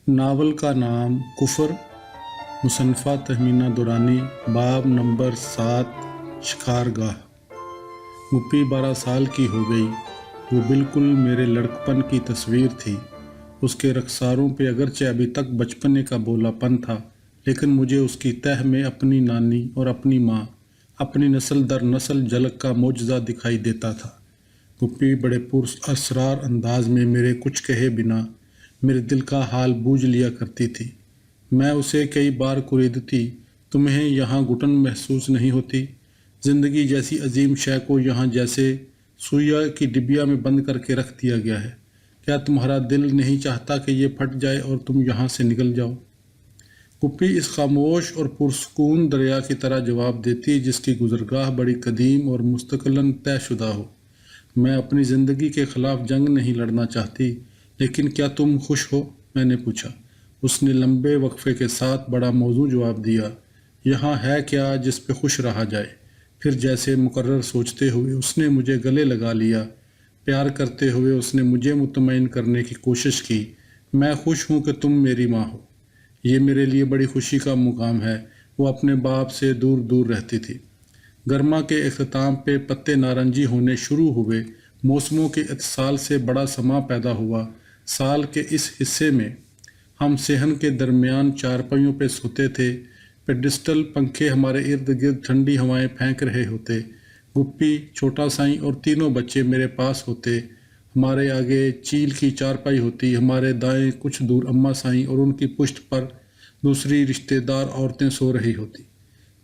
Novel کا نام کفر، مصنفہ تہمینہ دورانی، باب نمبر 7، شکارگاہ۔ گپی 12 سال کی ہو گئی۔ وہ بالکل میرے لڑکپن کی تصویر تھی۔ اس کے رخساروں پہ اگرچہ ابھی تک بچپنے کا بولا پن تھا، لیکن مجھے اس کی تہ میں اپنی نانی اور اپنی ماں، اپنی نسل در نسل جھلک کا معجزہ دکھائی دیتا تھا۔ گپی بڑے پراسرار انداز میں میرے کچھ کہے بنا میرے دل کا حال بوجھ لیا کرتی تھی۔ میں اسے کئی بار کوریدتی، تمہیں یہاں گھٹن محسوس نہیں ہوتی؟ زندگی جیسی عظیم شے کو یہاں جیسے سویا کی ڈبیا میں بند کر کے رکھ دیا گیا ہے۔ کیا تمہارا دل نہیں چاہتا کہ یہ پھٹ جائے اور تم یہاں سے نکل جاؤ؟ گپی اس خاموش اور پرسکون دریا کی طرح جواب دیتی جس کی گزرگاہ بڑی قدیم اور مستقلاً طے شدہ ہو۔ میں اپنی زندگی کے خلاف جنگ نہیں لڑنا چاہتی، لیکن کیا تم خوش ہو؟ میں نے پوچھا۔ اس نے لمبے وقفے کے ساتھ بڑا موزوں جواب دیا، یہاں ہے کیا جس پہ خوش رہا جائے؟ پھر جیسے مقرر سوچتے ہوئے اس نے مجھے گلے لگا لیا۔ پیار کرتے ہوئے اس نے مجھے مطمئن کرنے کی کوشش کی، میں خوش ہوں کہ تم میری ماں ہو۔ یہ میرے لیے بڑی خوشی کا مقام ہے۔ وہ اپنے باپ سے دور دور رہتی تھی۔ گرما کے اختتام پہ پتے نارنجی ہونے شروع ہوئے۔ موسموں کے اتصال سے بڑا سماں پیدا ہوا۔ سال کے اس حصے میں ہم صحن کے درمیان چارپائیوں پہ سوتے تھے۔ پیڈسٹل پنکھے ہمارے ارد گرد ٹھنڈی ہوائیں پھینک رہے ہوتے۔ گپی، چھوٹا سائیں اور تینوں بچے میرے پاس ہوتے۔ ہمارے آگے چیل کی چارپائی ہوتی، ہمارے دائیں کچھ دور اماں سائیں اور ان کی پشت پر دوسری رشتہ دار عورتیں سو رہی ہوتی۔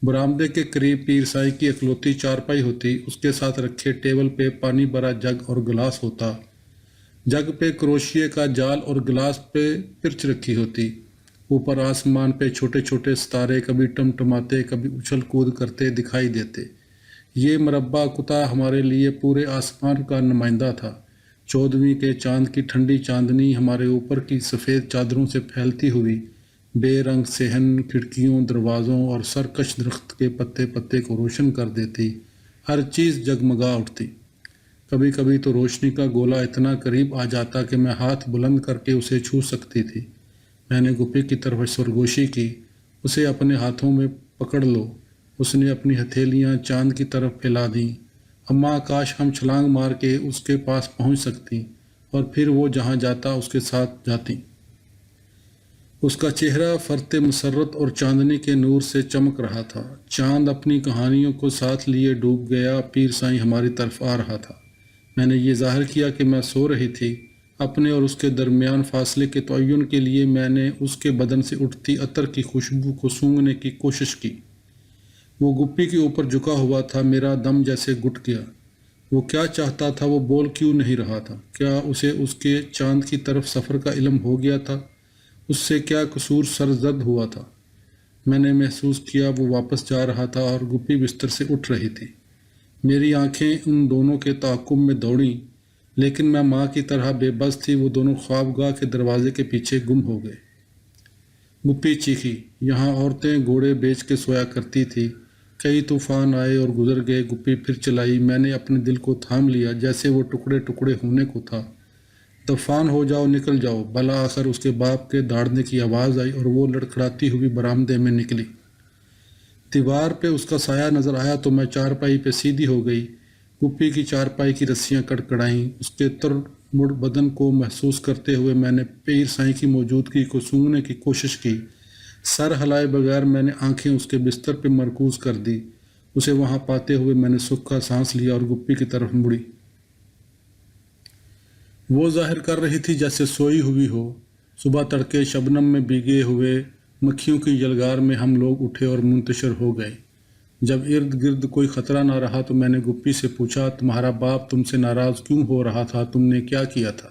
برآمدے کے قریب پیر سائیں کی اکلوتی چارپائی ہوتی، اس کے ساتھ رکھے ٹیبل پہ پانی بھرا جگ اور گلاس ہوتا۔ جگ پہ کروشیے کا جال اور گلاس پہ پرچ رکھی ہوتی۔ اوپر آسمان پہ چھوٹے چھوٹے ستارے کبھی ٹمٹماتے کبھی اچھل کود کرتے دکھائی دیتے۔ یہ مربع کتا ہمارے لیے پورے آسمان کا نمائندہ تھا۔ 14ویں کے چاند کی ٹھنڈی چاندنی ہمارے اوپر کی سفید چادروں سے پھیلتی ہوئی بے رنگ صحن، کھڑکیوں، دروازوں اور سرکش درخت کے پتے پتے کو روشن کر دیتی۔ ہر چیز جگمگا اٹھتی۔ کبھی کبھی تو روشنی کا گولا اتنا قریب آ جاتا کہ میں ہاتھ بلند کر کے اسے چھو سکتی تھی۔ میں نے گپی کی طرف سرگوشی کی، اسے اپنے ہاتھوں میں پکڑ لو۔ اس نے اپنی ہتھیلیاں چاند کی طرف پھیلا دیں۔ اماں، کاش ہم چھلانگ مار کے اس کے پاس پہنچ سکتی اور پھر وہ جہاں جاتا اس کے ساتھ جاتی۔ اس کا چہرہ فرط مسرت اور چاندنی کے نور سے چمک رہا تھا۔ چاند اپنی کہانیوں کو ساتھ لیے ڈوب گیا۔ پیر سائیں ہماری طرف آ رہا تھا۔ میں نے یہ ظاہر کیا کہ میں سو رہی تھی۔ اپنے اور اس کے درمیان فاصلے کے تعین کے لیے میں نے اس کے بدن سے اٹھتی عطر کی خوشبو کو سونگھنے کی کوشش کی۔ وہ گپی کے اوپر جھکا ہوا تھا۔ میرا دم جیسے گھٹ گیا۔ وہ کیا چاہتا تھا؟ وہ بول کیوں نہیں رہا تھا؟ کیا اسے اس کے چاند کی طرف سفر کا علم ہو گیا تھا؟ اس سے کیا قصور سرزد ہوا تھا؟ میں نے محسوس کیا وہ واپس جا رہا تھا اور گپی بستر سے اٹھ رہی تھی۔ میری آنکھیں ان دونوں کے تعاقب میں دوڑیں، لیکن میں ماں کی طرح بے بس تھی۔ وہ دونوں خوابگاہ کے دروازے کے پیچھے گم ہو گئے۔ گپی چیخی، یہاں عورتیں گھوڑے بیچ کے سویا کرتی تھی۔ کئی طوفان آئے اور گزر گئے۔ گپی پھر چلائی۔ میں نے اپنے دل کو تھام لیا جیسے وہ ٹکڑے ٹکڑے ہونے کو تھا۔ طوفان ہو جاؤ، نکل جاؤ۔ بالآخر اس کے باپ کے داڑنے کی آواز آئی اور وہ لڑکھڑاتی ہوئی برآمدے میں نکلی۔ دیوار پہ اس کا سایہ نظر آیا تو میں چارپائی پہ سیدھی ہو گئی۔ گپی کی چارپائی کی رسیاں کڑکڑائیں۔ اس کے تر مڑ بدن کو محسوس کرتے ہوئے میں نے پیر سائیں کی موجودگی کو سونگھنے کی کوشش کی۔ سر ہلائے بغیر میں نے آنکھیں اس کے بستر پہ مرکوز کر دی۔ اسے وہاں پاتے ہوئے میں نے سکھ کا سانس لیا اور گپی کی طرف مڑی۔ وہ ظاہر کر رہی تھی جیسے سوئی ہوئی ہو۔ صبح تڑکے شبنم میں بھیگے ہوئے مکھیوں کی یلغار میں ہم لوگ اٹھے اور منتشر ہو گئے۔ جب ارد گرد کوئی خطرہ نہ رہا تو میں نے گپی سے پوچھا، تمہارا باپ تم سے ناراض کیوں ہو رہا تھا؟ تم نے کیا کیا تھا؟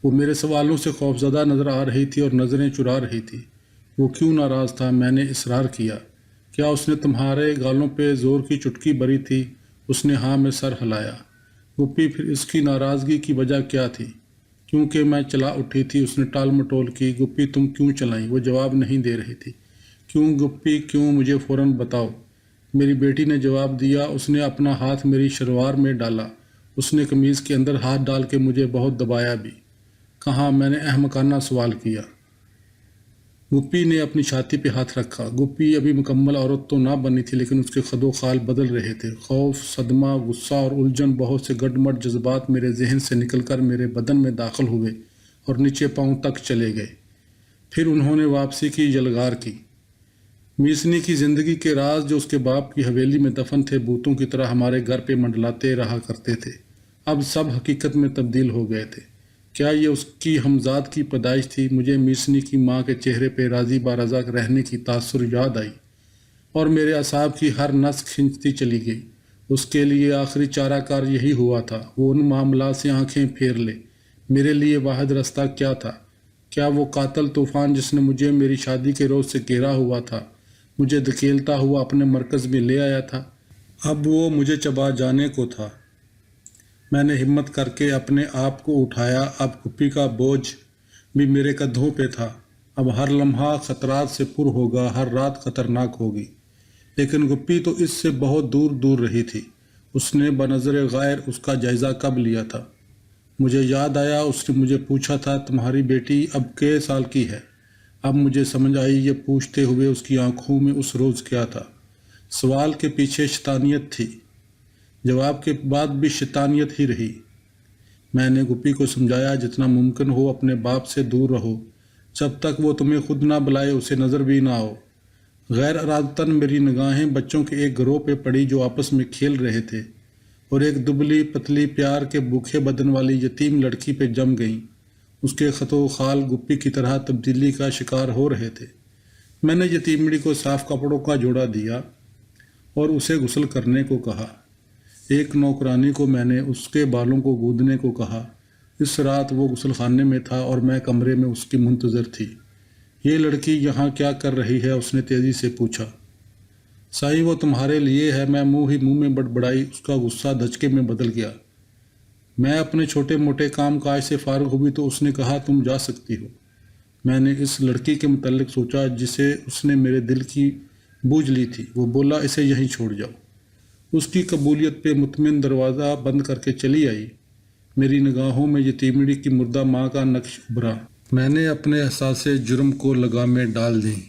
وہ میرے سوالوں سے خوفزدہ نظر آ رہی تھی اور نظریں چرا رہی تھی۔ وہ کیوں ناراض تھا؟ میں نے اصرار کیا۔ کیا اس نے تمہارے گالوں پہ زور کی چٹکی بری تھی؟ اس نے ہاں میں سر ہلایا۔ گپی، پھر اس کی ناراضگی کی وجہ کیا تھی؟ کیونکہ میں چلا اٹھی تھی۔ اس نے ٹال مٹول کی۔ گپی، تم کیوں چلائیں؟ وہ جواب نہیں دے رہی تھی۔ کیوں گپی کیوں؟ مجھے فوراً بتاؤ۔ میری بیٹی نے جواب دیا۔ اس نے اپنا ہاتھ میری شلوار میں ڈالا۔ اس نے قمیض کے اندر ہاتھ ڈال کے مجھے بہت دبایا بھی۔ کہاں؟ میں نے احمقانہ سوال کیا۔ گپی نے اپنی چھاتی پہ ہاتھ رکھا۔ گپی ابھی مکمل عورت تو نہ بنی تھی، لیکن اس کے خد و خال بدل رہے تھے۔ خوف، صدمہ، غصہ اور الجھن، بہت سے گڈ مڈ جذبات میرے ذہن سے نکل کر میرے بدن میں داخل ہوئے اور نیچے پاؤں تک چلے گئے۔ پھر انہوں نے واپسی کی یلغار کی۔ میسنی کی زندگی کے راز جو اس کے باپ کی حویلی میں دفن تھے، بھوتوں کی طرح ہمارے گھر پہ منڈلاتے رہا کرتے تھے، اب سب حقیقت میں تبدیل ہو گئے تھے۔ کیا یہ اس کی ہمزاد کی پیدائش تھی؟ مجھے میسنی کی ماں کے چہرے پہ راضی بارضا رہنے کی تاثر یاد آئی اور میرے اعصاب کی ہر نس کھنچتی چلی گئی۔ اس کے لیے آخری چارہ کار یہی ہوا تھا، وہ ان معاملات سے آنکھیں پھیر لے۔ میرے لیے واحد رستہ کیا تھا؟ کیا وہ قاتل طوفان جس نے مجھے میری شادی کے روز سے گھیرا ہوا تھا، مجھے دھکیلتا ہوا اپنے مرکز میں لے آیا تھا؟ اب وہ مجھے چبا جانے کو تھا۔ میں نے ہمت کر کے اپنے آپ کو اٹھایا۔ اب گپی کا بوجھ بھی میرے کندھوں پہ تھا۔ اب ہر لمحہ خطرات سے پر ہوگا، ہر رات خطرناک ہوگی۔ لیکن گپی تو اس سے بہت دور دور رہی تھی۔ اس نے بنظر غیر اس کا جائزہ کب لیا تھا؟ مجھے یاد آیا اس نے مجھے پوچھا تھا، تمہاری بیٹی اب کئے سال کی ہے؟ اب مجھے سمجھ آئی یہ پوچھتے ہوئے اس کی آنکھوں میں اس روز کیا تھا۔ سوال کے پیچھے شیطانیت تھی، جواب کے بعد بھی شیطانیت ہی رہی۔ میں نے گپی کو سمجھایا، جتنا ممکن ہو اپنے باپ سے دور رہو، جب تک وہ تمہیں خود نہ بلائے، اسے نظر بھی نہ آؤ۔ غیر ارادتاً میری نگاہیں بچوں کے ایک گروہ پہ پڑی جو آپس میں کھیل رہے تھے اور ایک دبلی پتلی پیار کے بھوکے بدن والی یتیم لڑکی پہ جم گئیں۔ اس کے خط و خال گپی کی طرح تبدیلی کا شکار ہو رہے تھے۔ میں نے یتیمڑی کو صاف کپڑوں کا جوڑا دیا اور اسے غسل کرنے کو کہا۔ ایک نوکرانی کو میں نے اس کے بالوں کو گودنے کو کہا۔ اس رات وہ غسل خانے میں تھا اور میں کمرے میں اس کی منتظر تھی۔ یہ لڑکی یہاں کیا کر رہی ہے؟ اس نے تیزی سے پوچھا۔ سائیں وہ تمہارے لیے ہے، میں منہ میں بڑبڑائی۔ اس کا غصہ دھچکے میں بدل گیا۔ میں اپنے چھوٹے موٹے کام کاج سے فارغ ہوئی تو اس نے کہا، تم جا سکتی ہو۔ میں نے اس لڑکی کے متعلق سوچا جسے اس نے میرے دل کی بوجھ لی تھی۔ وہ بولا، اسے یہیں چھوڑ جاؤ۔ اس کی قبولیت پہ مطمئن دروازہ بند کر کے چلی آئی۔ میری نگاہوں میں یتیمڑی کی مردہ ماں کا نقش ابھرا۔ میں نے اپنے احساس جرم کو لگامیں ڈال دیں۔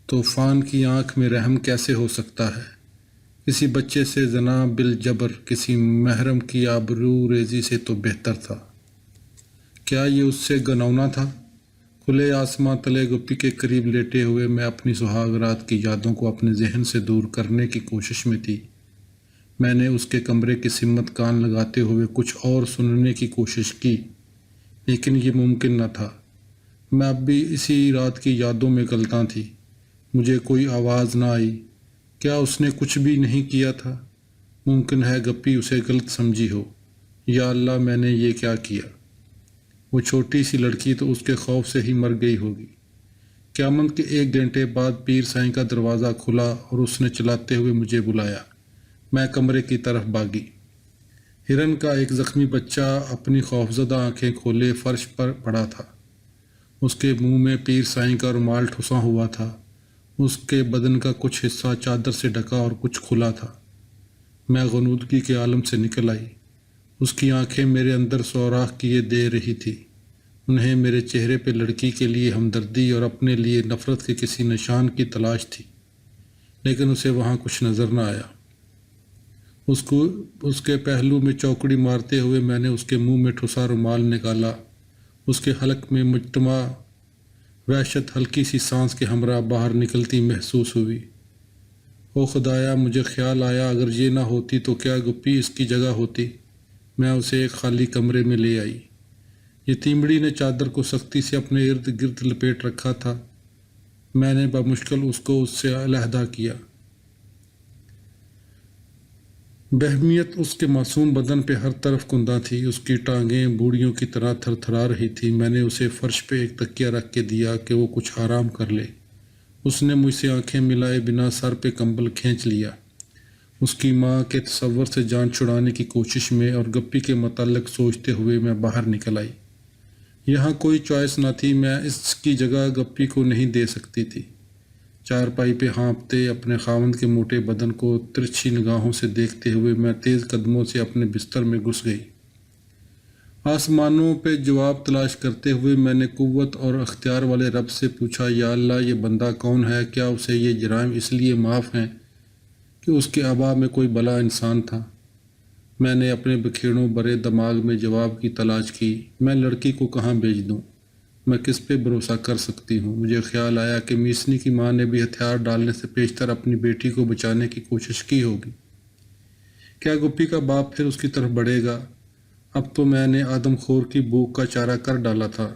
طوفان کی آنکھ میں رحم کیسے ہو سکتا ہے؟ کسی بچے سے زنا بالجبر کسی محرم کی آبرو ریزی سے تو بہتر تھا۔ کیا یہ اس سے گنونا تھا؟ کھلے آسماں تلے گپی کے قریب لیٹے ہوئے میں اپنی سہاگ رات کی یادوں کو اپنے ذہن سے دور کرنے کی کوشش میں تھی۔ میں نے اس کے کمرے کی سمت کان لگاتے ہوئے کچھ اور سننے کی کوشش کی، لیکن یہ ممکن نہ تھا۔ میں اب بھی اسی رات کی یادوں میں غلطاں تھی۔ مجھے کوئی آواز نہ آئی۔ کیا اس نے کچھ بھی نہیں کیا تھا؟ ممکن ہے گپی اسے غلط سمجھی ہو۔ یا اللہ، میں نے یہ کیا کیا؟ وہ چھوٹی سی لڑکی تو اس کے خوف سے ہی مر گئی ہوگی۔ قیامت کے 1 گھنٹے بعد پیر سائیں کا دروازہ کھلا اور اس نے چلاتے ہوئے مجھے بلایا۔ میں کمرے کی طرف بھاگی۔ ہرن کا ایک زخمی بچہ اپنی خوفزدہ آنکھیں کھولے فرش پر پڑا تھا۔ اس کے منہ میں پیر سائیں کا رومال ٹھسا ہوا تھا۔ اس کے بدن کا کچھ حصہ چادر سے ڈھکا اور کچھ کھلا تھا۔ میں غنودگی کے عالم سے نکل آئی۔ اس کی آنکھیں میرے اندر سوراخ کیے دے رہی تھی۔ انہیں میرے چہرے پہ لڑکی کے لیے ہمدردی اور اپنے لیے نفرت کے کسی نشان کی تلاش تھی، لیکن اسے وہاں کچھ نظر نہ آیا۔ اس کے پہلو میں چوکڑی مارتے ہوئے میں نے اس کے منہ میں ٹھسا رومال نکالا۔ اس کے حلق میں مجتمع وحشت ہلکی سی سانس کے ہمراہ باہر نکلتی محسوس ہوئی۔ او خدایا، مجھے خیال آیا اگر یہ نہ ہوتی تو کیا گپی اس کی جگہ ہوتی؟ میں اسے ایک خالی کمرے میں لے آئی۔ یتیمڑی نے چادر کو سختی سے اپنے ارد گرد لپیٹ رکھا تھا۔ میں نے بمشکل اس کو اس سے علیحدہ کیا۔ بہمیت اس کے معصوم بدن پہ ہر طرف کندہ تھی۔ اس کی ٹانگیں بوڑھیوں کی طرح تھر تھرا رہی تھی۔ میں نے اسے فرش پہ ایک تکیہ رکھ کے دیا کہ وہ کچھ آرام کر لے۔ اس نے مجھ سے آنکھیں ملائے بنا سر پہ کمبل کھینچ لیا۔ اس کی ماں کے تصور سے جان چھڑانے کی کوشش میں اور گپی کے متعلق سوچتے ہوئے میں باہر نکل آئی۔ یہاں کوئی چوائس نہ تھی، میں اس کی جگہ گپی کو نہیں دے سکتی تھی۔ چارپائی پہ ہانپتے اپنے خاوند کے موٹے بدن کو ترچھی نگاہوں سے دیکھتے ہوئے میں تیز قدموں سے اپنے بستر میں گھس گئی۔ آسمانوں پہ جواب تلاش کرتے ہوئے میں نے قوت اور اختیار والے رب سے پوچھا، یا اللہ یہ بندہ کون ہے؟ کیا اسے یہ جرائم اس لیے معاف ہیں کہ اس کے آبا میں کوئی بھلا انسان تھا؟ میں نے اپنے بکھیڑوں برے دماغ میں جواب کی تلاش کی۔ میں لڑکی کو کہاں بھیج دوں؟ میں کس پہ بھروسہ کر سکتی ہوں؟ مجھے خیال آیا کہ میسنی کی ماں نے بھی ہتھیار ڈالنے سے پیشتر اپنی بیٹی کو بچانے کی کوشش کی ہوگی۔ کیا گپی کا باپ پھر اس کی طرف بڑھے گا؟ اب تو میں نے آدم خور کی بھوک کا چارہ کر ڈالا تھا،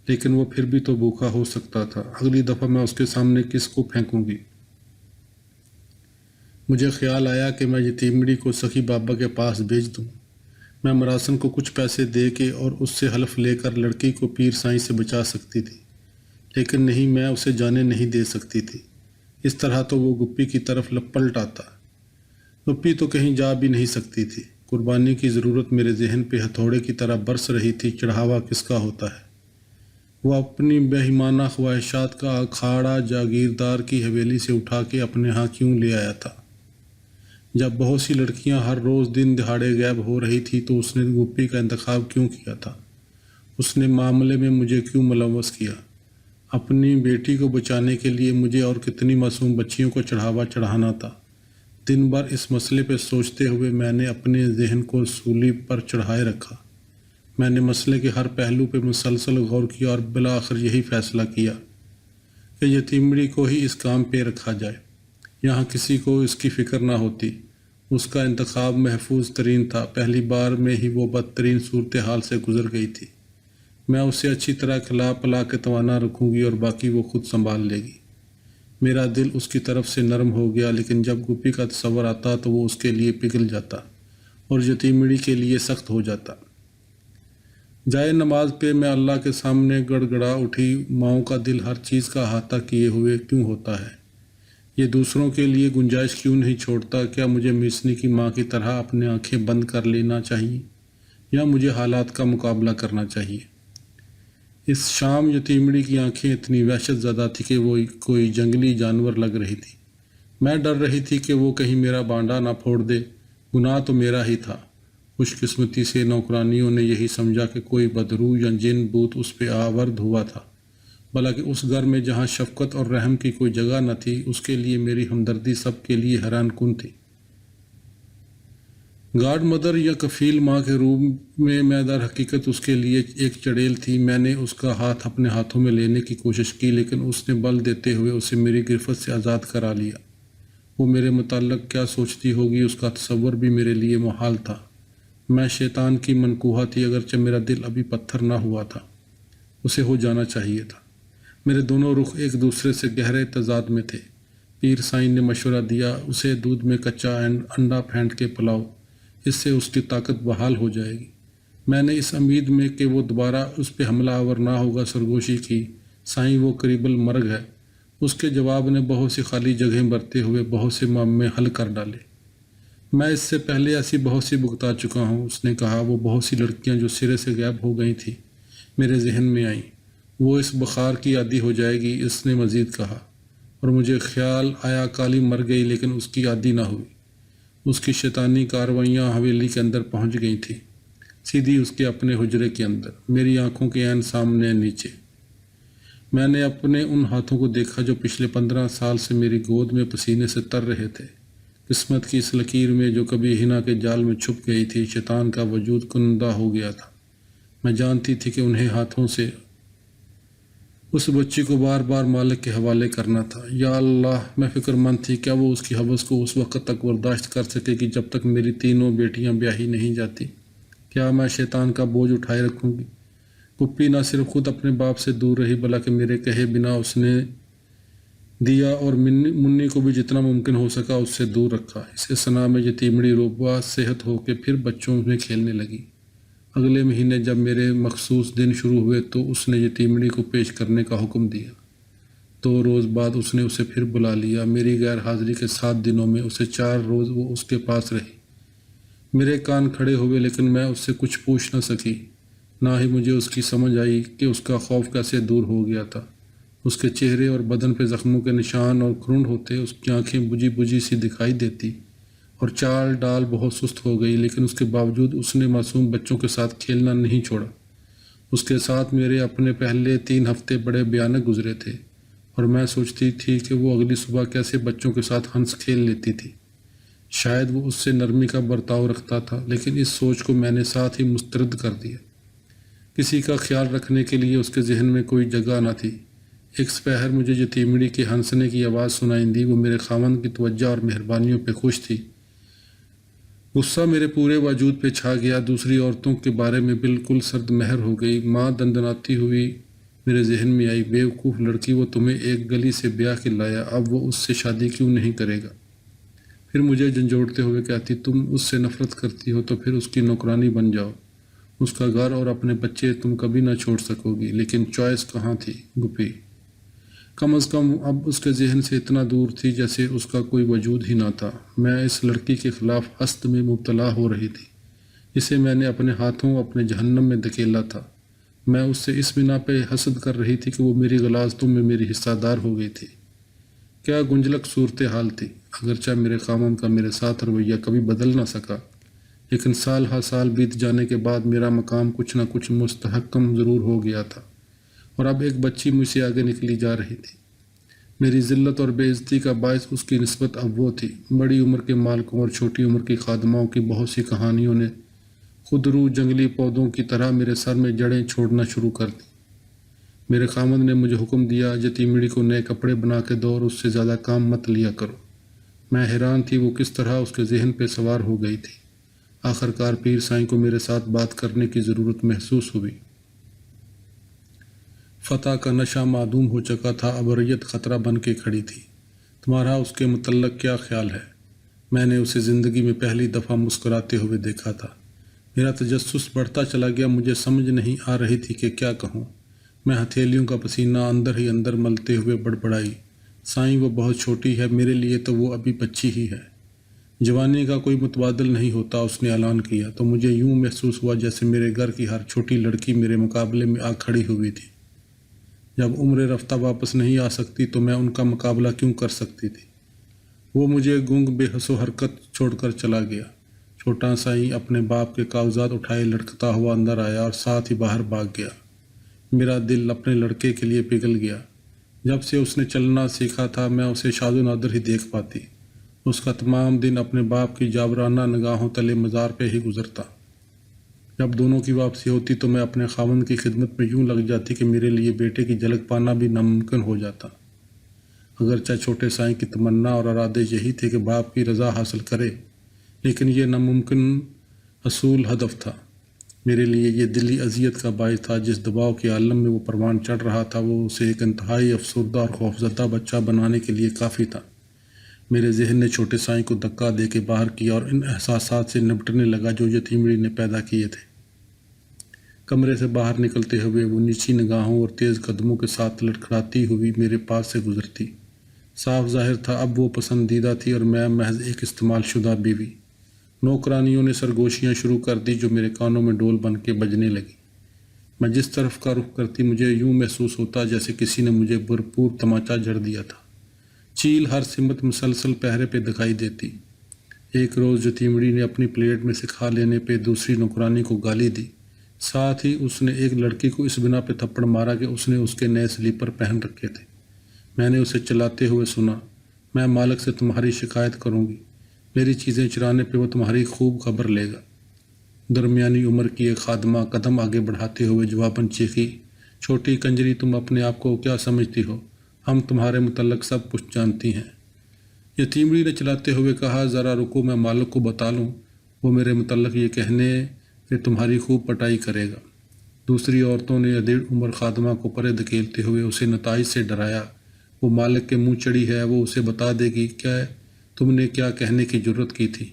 لیکن وہ پھر بھی تو بھوکا ہو سکتا تھا۔ اگلی دفعہ میں اس کے سامنے کس کو پھینکوں گی؟ مجھے خیال آیا کہ میں یتیمڑی کو سخی بابا کے پاس بھیج دوں۔ میں مراسن کو کچھ پیسے دے کے اور اس سے حلف لے کر لڑکی کو پیر سائیں سے بچا سکتی تھی، لیکن نہیں، میں اسے جانے نہیں دے سکتی تھی۔ اس طرح تو وہ گپی کی طرف پلٹ آتا۔ گپی تو کہیں جا بھی نہیں سکتی تھی۔ قربانی کی ضرورت میرے ذہن پہ ہتھوڑے کی طرح برس رہی تھی۔ چڑھاوا کس کا ہوتا ہے؟ وہ اپنی بےایمانہ خواہشات کا اکھاڑا جاگیردار کی حویلی سے اٹھا کے اپنے ہاں کیوں لے آیا تھا؟ جب بہت سی لڑکیاں ہر روز دن دہاڑے غائب ہو رہی تھی تو اس نے گپی کا انتخاب کیوں کیا تھا؟ اس نے معاملے میں مجھے کیوں ملوث کیا؟ اپنی بیٹی کو بچانے کے لیے مجھے اور کتنی معصوم بچیوں کو چڑھاوا چڑھانا تھا؟ دن بھر اس مسئلے پہ سوچتے ہوئے میں نے اپنے ذہن کو سولی پر چڑھائے رکھا۔ میں نے مسئلے کے ہر پہلو پہ مسلسل غور کیا اور بالآخر یہی فیصلہ کیا کہ یتیمڑی کو ہی اس کام پہ رکھا جائے۔ یہاں کسی کو اس کی فکر نہ ہوتی۔ اس کا انتخاب محفوظ ترین تھا۔ پہلی بار میں ہی وہ بدترین صورتحال سے گزر گئی تھی۔ میں اسے اچھی طرح کھلا پلا کے توانا رکھوں گی اور باقی وہ خود سنبھال لے گی۔ میرا دل اس کی طرف سے نرم ہو گیا، لیکن جب گپی کا تصور آتا تو وہ اس کے لیے پگھل جاتا اور یتیمڑی کے لیے سخت ہو جاتا۔ جائے نماز پہ میں اللہ کے سامنے گڑ گڑا اٹھی، ماؤں کا دل ہر چیز کا احاطہ کیے ہوئے کیوں ہوتا ہے؟ یہ دوسروں کے لیے گنجائش کیوں نہیں چھوڑتا؟ کیا مجھے میسنی کی ماں کی طرح اپنے آنکھیں بند کر لینا چاہیے یا مجھے حالات کا مقابلہ کرنا چاہیے؟ اس شام یتیمڑی کی آنکھیں اتنی وحشت زدہ تھی کہ وہ کوئی جنگلی جانور لگ رہی تھی۔ میں ڈر رہی تھی کہ وہ کہیں میرا بانڈا نہ پھوڑ دے۔ گناہ تو میرا ہی تھا۔ خوش قسمتی سے نوکرانیوں نے یہی سمجھا کہ کوئی بدروح یا جن بوت اس پہ آورد ہوا تھا، بلکہ اس گھر میں جہاں شفقت اور رحم کی کوئی جگہ نہ تھی، اس کے لیے میری ہمدردی سب کے لیے حیران کن تھی۔ گاڈ مدر یا کفیل ماں کے روپ میں در حقیقت اس کے لیے ایک چڑیل تھی۔ میں نے اس کا ہاتھ اپنے ہاتھوں میں لینے کی کوشش کی، لیکن اس نے بل دیتے ہوئے اسے میری گرفت سے آزاد کرا لیا۔ وہ میرے متعلق کیا سوچتی ہوگی، اس کا تصور بھی میرے لیے محال تھا۔ میں شیطان کی منقوہ تھی، اگرچہ میرا دل ابھی پتھر نہ ہوا تھا۔ اسے ہو جانا چاہیے تھا۔ میرے دونوں رخ ایک دوسرے سے گہرے تضاد میں تھے۔ پیر سائیں نے مشورہ دیا، اسے دودھ میں کچا انڈا پھینٹ کے پلاؤ، اس سے اس کی طاقت بحال ہو جائے گی۔ میں نے اس امید میں کہ وہ دوبارہ اس پہ حملہ آور نہ ہوگا سرگوشی کی، سائیں وہ قریب المرگ ہے۔ اس کے جواب نے بہت سی خالی جگہیں بھرتے ہوئے بہت سے معمے حل کر ڈالے۔ میں اس سے پہلے ایسی بہت سی بھگتا چکا ہوں، اس نے کہا۔ وہ بہت سی لڑکیاں جو سرے سے غائب ہو گئی تھیں میرے ذہن میں آئیں۔ وہ اس بخار کی عادی ہو جائے گی، اس نے مزید کہا، اور مجھے خیال آیا کالی مر گئی لیکن اس کی عادی نہ ہوئی۔ اس کی شیطانی کارروائیاں حویلی کے اندر پہنچ گئی تھیں، سیدھی اس کے اپنے حجرے کے اندر، میری آنکھوں کے عین سامنے نیچے۔ میں نے اپنے ان ہاتھوں کو دیکھا جو پچھلے 15 سال سے میری گود میں پسینے سے تر رہے تھے۔ قسمت کی اس لکیر میں جو کبھی ہنا کے جال میں چھپ گئی تھی، شیطان کا وجود کنندہ ہو گیا تھا۔ میں جانتی تھی کہ انہیں ہاتھوں سے اس بچی کو بار بار مالک کے حوالے کرنا تھا۔ یا اللہ، میں فکر مند تھی کیا وہ اس کی حوث کو اس وقت تک برداشت کر سکے گی جب تک میری تینوں بیٹیاں بیاہی نہیں جاتی؟ کیا میں شیطان کا بوجھ اٹھائے رکھوں گی؟ گپی نہ صرف خود اپنے باپ سے دور رہی بلکہ میرے کہے بنا اس نے دیا اور منی کو بھی جتنا ممکن ہو سکا اس سے دور رکھا۔ اس اثناء میں یتیمڑی روبہ صحت ہو کے پھر بچوں میں کھیلنے لگی۔ اگلے مہینے جب میرے مخصوص دن شروع ہوئے تو اس نے یتیمڑی کو پیش کرنے کا حکم دیا۔ 2 روز بعد اس نے اسے پھر بلا لیا۔ میری غیر حاضری کے 7 دنوں میں اسے 4 روز وہ اس کے پاس رہی۔ میرے کان کھڑے ہوئے لیکن میں اس سے کچھ پوچھ نہ سکی، نہ ہی مجھے اس کی سمجھ آئی کہ اس کا خوف کیسے دور ہو گیا تھا۔ اس کے چہرے اور بدن پہ زخموں کے نشان اور کھرنڈ ہوتے، اس کی آنکھیں بجھی بجھی سی دکھائی دیتی اور چال ڈال بہت سست ہو گئی، لیکن اس کے باوجود اس نے معصوم بچوں کے ساتھ کھیلنا نہیں چھوڑا۔ اس کے ساتھ میرے اپنے پہلے 3 ہفتے بڑے بھیانک گزرے تھے، اور میں سوچتی تھی کہ وہ اگلی صبح کیسے بچوں کے ساتھ ہنس کھیل لیتی تھی۔ شاید وہ اس سے نرمی کا برتاؤ رکھتا تھا، لیکن اس سوچ کو میں نے ساتھ ہی مسترد کر دیا۔ کسی کا خیال رکھنے کے لیے اس کے ذہن میں کوئی جگہ نہ تھی۔ ایک سپہر مجھے یتیمڑی کے ہنسنے کی آواز سنائی دی۔ وہ میرے خاوند کی توجہ اور مہربانیوں پہ خوش تھی۔ غصہ میرے پورے وجود پہ چھا گیا۔ دوسری عورتوں کے بارے میں بالکل سرد مہر ہو گئی۔ ماں دندناتی ہوئی میرے ذہن میں آئی، بیوقوف لڑکی، وہ تمہیں ایک گلی سے بیاہ کے لایا، اب وہ اس سے شادی کیوں نہیں کرے گا؟ پھر مجھے جھنجھوڑتے ہوئے کہتی، تم اس سے نفرت کرتی ہو تو پھر اس کی نوکرانی بن جاؤ۔ اس کا گھر اور اپنے بچے تم کبھی نہ چھوڑ سکو گی۔ لیکن چوائس کہاں تھی گپی؟ کم از کم اب اس کے ذہن سے اتنا دور تھی جیسے اس کا کوئی وجود ہی نہ تھا۔ میں اس لڑکی کے خلاف حسد میں مبتلا ہو رہی تھی، جسے میں نے اپنے ہاتھوں اپنے جہنم میں دھکیلا تھا۔ میں اس سے اس بنا پہ حسد کر رہی تھی کہ وہ میری غلاظتوں میں میری حصہ دار ہو گئی تھی۔ کیا گنجلک صورتحال تھی! اگرچہ میرے خاوند کا میرے ساتھ رویہ کبھی بدل نہ سکا، لیکن سال ہر سال بیت جانے کے بعد میرا مقام کچھ نہ کچھ مستحکم ضرور ہو گیا تھا، اور اب ایک بچی مجھ سے آگے نکلی جا رہی تھی۔ میری ذلت اور بے عزتی کا باعث اس کی نسبت اب وہ تھی۔ بڑی عمر کے مالکوں اور چھوٹی عمر کی خادماؤں کی بہت سی کہانیوں نے خودرو جنگلی پودوں کی طرح میرے سر میں جڑیں چھوڑنا شروع کر دی۔ میرے خاوند نے مجھے حکم دیا، یتیمڑی کو نئے کپڑے بنا کے دو اور اس سے زیادہ کام مت لیا کرو۔ میں حیران تھی وہ کس طرح اس کے ذہن پہ سوار ہو گئی تھی۔ آخرکار پیر سائیں کو میرے ساتھ بات کرنے کی ضرورت محسوس ہوئی۔ فتح کا نشہ معدوم ہو چکا تھا، ابریت خطرہ بن کے کھڑی تھی۔ تمہارا اس کے متعلق کیا خیال ہے؟ میں نے اسے زندگی میں پہلی دفعہ مسکراتے ہوئے دیکھا تھا۔ میرا تجسس بڑھتا چلا گیا، مجھے سمجھ نہیں آ رہی تھی کہ کیا کہوں۔ میں ہتھیلیوں کا پسینہ اندر ہی اندر ملتے ہوئے بڑبڑائی، سائیں وہ بہت چھوٹی ہے، میرے لیے تو وہ ابھی بچی ہی ہے۔ جوانی کا کوئی متبادل نہیں ہوتا، اس نے اعلان کیا تو مجھے یوں محسوس ہوا جیسے میرے گھر کی ہر چھوٹی لڑکی میرے مقابلے میں آ کھڑی ہوئی تھی۔ جب عمر رفتہ واپس نہیں آ سکتی تو میں ان کا مقابلہ کیوں کر سکتی تھی؟ وہ مجھے گونگ بے حس و حرکت چھوڑ کر چلا گیا۔ چھوٹا سائیں اپنے باپ کے کاغذات اٹھائے لڑکتا ہوا اندر آیا اور ساتھ ہی باہر بھاگ گیا۔ میرا دل اپنے لڑکے کے لیے پگھل گیا۔ جب سے اس نے چلنا سیکھا تھا میں اسے شاد و نادر ہی دیکھ پاتی۔ اس کا تمام دن اپنے باپ کی جابرانہ نگاہوں تلے مزار پہ ہی گزرتا۔ جب دونوں کی واپسی ہوتی تو میں اپنے خاوند کی خدمت میں یوں لگ جاتی کہ میرے لیے بیٹے کی جھلک پانا بھی ناممکن ہو جاتا۔ اگرچہ چھوٹے سائیں کی تمنا اور ارادے یہی تھے کہ باپ کی رضا حاصل کرے، لیکن یہ ناممکن حصول ہدف تھا۔ میرے لیے یہ دلی اذیت کا باعث تھا۔ جس دباؤ کے عالم میں وہ پروان چڑھ رہا تھا وہ اسے ایک انتہائی افسردہ اور خوفزدہ بچہ بنانے کے لیے کافی تھا۔ میرے ذہن نے چھوٹے سائیں کو دھکا دے کے باہر کیا اور ان احساسات سے نمٹنے لگا جو یتیمڑی نے پیدا کیے تھے۔ کمرے سے باہر نکلتے ہوئے وہ نیچی نگاہوں اور تیز قدموں کے ساتھ لڑکھڑاتی ہوئی میرے پاس سے گزرتی۔ صاف ظاہر تھا اب وہ پسندیدہ تھی اور میں محض ایک استعمال شدہ بیوی۔ نوکرانیوں نے سرگوشیاں شروع کر دی جو میرے کانوں میں ڈول بن کے بجنے لگی۔ میں جس طرف کا رخ کرتی مجھے یوں محسوس ہوتا جیسے کسی نے مجھے بھرپور تماچا جھڑ دیا تھا۔ چیل ہر سمت مسلسل پہرے پہ دکھائی دیتی۔ ایک روز یتیمڑی نے اپنی پلیٹ میں سے کھا لینے پہ دوسری نوکرانی کو گالی دی۔ ساتھ ہی اس نے ایک لڑکی کو اس بنا پہ تھپڑ مارا کہ اس نے اس کے نئے سلیپر پہن رکھے تھے۔ میں نے اسے چلاتے ہوئے سنا، میں مالک سے تمہاری شکایت کروں گی، میری چیزیں چرانے پہ وہ تمہاری خوب خبر لے گا۔ درمیانی عمر کی ایک خادمہ قدم آگے بڑھاتے ہوئے جواباً چیخی، چھوٹی کنجری تم اپنے آپ کو کیا سمجھتی ہو؟ ہم تمہارے متعلق سب کچھ جانتی ہیں۔ یتیمڑی نے چلاتے ہوئے کہا، ذرا رکو میں مالک کو بتا لوں، وہ میرے متعلق یہ کہنے کہ تمہاری خوب پٹائی کرے گا۔ دوسری عورتوں نے ادھیڑ عمر خادمہ کو پرے دھکیلتے ہوئے اسے نتائج سے ڈرایا، وہ مالک کے منہ چڑی ہے، وہ اسے بتا دے گی کیا تم نے کیا کہنے کی جرت کی تھی۔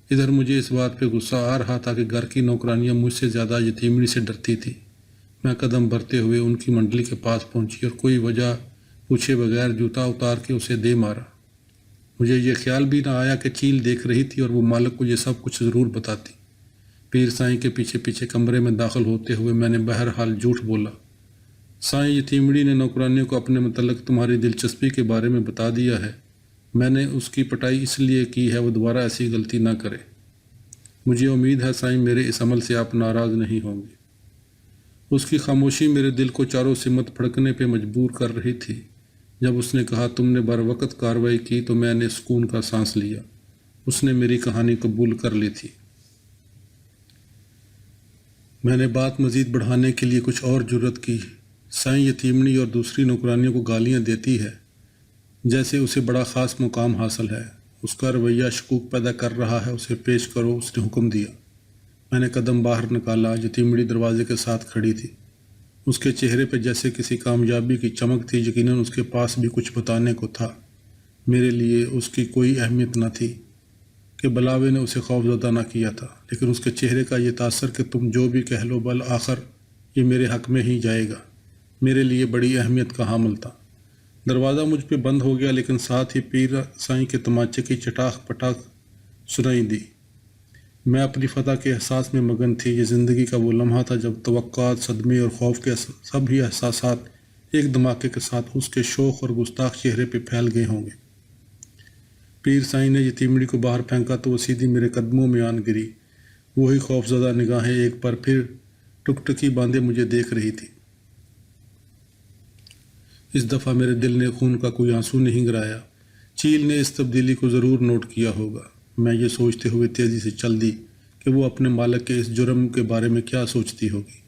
ادھر مجھے اس بات پہ غصہ آ رہا تھا کہ گھر کی نوکرانیاں مجھ سے زیادہ یتیمڑی سے ڈرتی تھی۔ میں قدم بھرتے ہوئے ان کی منڈلی کے پاس پہنچی اور کوئی وجہ پوچھے بغیر جوتا اتار کے اسے دے مارا۔ مجھے یہ خیال بھی نہ آیا کہ چیل دیکھ رہی تھی اور وہ مالک کو یہ سب کچھ ضرور بتاتی۔ پیر سائیں کے پیچھے پیچھے کمرے میں داخل ہوتے ہوئے میں نے بہرحال جھوٹ بولا۔ سائیں یتیمڑی نے نوکرانیوں کو اپنے متعلق تمہاری دلچسپی کے بارے میں بتا دیا ہے۔ میں نے اس کی پٹائی اس لیے کی ہے وہ دوبارہ ایسی غلطی نہ کرے۔ مجھے امید ہے سائیں میرے اس عمل سے آپ ناراض نہیں ہوں گے۔ اس کی خاموشی میرے دل کو چاروں سمت پھڑکنے پہ مجبور کر رہی تھی۔ جب اس نے کہا تم نے بروقت کارروائی کی تو میں نے سکون کا سانس لیا۔ اس نے میری کہانی قبول کر لی تھی۔ میں نے بات مزید بڑھانے کے لیے کچھ اور جرأت کی۔ سائیں یتیمنی اور دوسری نوکرانیوں کو گالیاں دیتی ہے جیسے اسے بڑا خاص مقام حاصل ہے۔ اس کا رویہ شکوک پیدا کر رہا ہے، اسے پیش کرو، اس نے حکم دیا۔ میں نے قدم باہر نکالا۔ یتیمڑی دروازے کے ساتھ کھڑی تھی۔ اس کے چہرے پہ جیسے کسی کامیابی کی چمک تھی۔ یقیناً اس کے پاس بھی کچھ بتانے کو تھا۔ میرے لیے اس کی کوئی اہمیت نہ تھی کہ بلاوے نے اسے خوفزدہ نہ کیا تھا، لیکن اس کے چہرے کا یہ تاثر کہ تم جو بھی کہہ لو بالآخر یہ میرے حق میں ہی جائے گا، میرے لیے بڑی اہمیت کا حامل تھا۔ دروازہ مجھ پہ بند ہو گیا، لیکن ساتھ ہی پیر سائیں کے تماچے کی چٹاخ پٹاخ سنائی دی۔ میں اپنی فتح کے احساس میں مگن تھی۔ یہ زندگی کا وہ لمحہ تھا جب توقعات، صدمے اور خوف کے سب ہی احساسات ایک دھماکے کے ساتھ اس کے شوخ اور گستاخ چہرے پہ پھیل گئے ہوں گے۔ پیر سائیں نے یتیمڑی کو باہر پھینکا تو وہ سیدھی میرے قدموں میں آن گری۔ وہی خوفزدہ نگاہیں ایک بار پھر ٹکٹکی باندھے مجھے دیکھ رہی تھی۔ اس دفعہ میرے دل نے خون کا کوئی آنسو نہیں گرایا۔ چیل نے اس تبدیلی کو ضرور نوٹ کیا ہوگا۔ میں یہ سوچتے ہوئے تیزی سے چل دی کہ وہ اپنے مالک کے اس جرم کے بارے میں کیا سوچتی ہوگی۔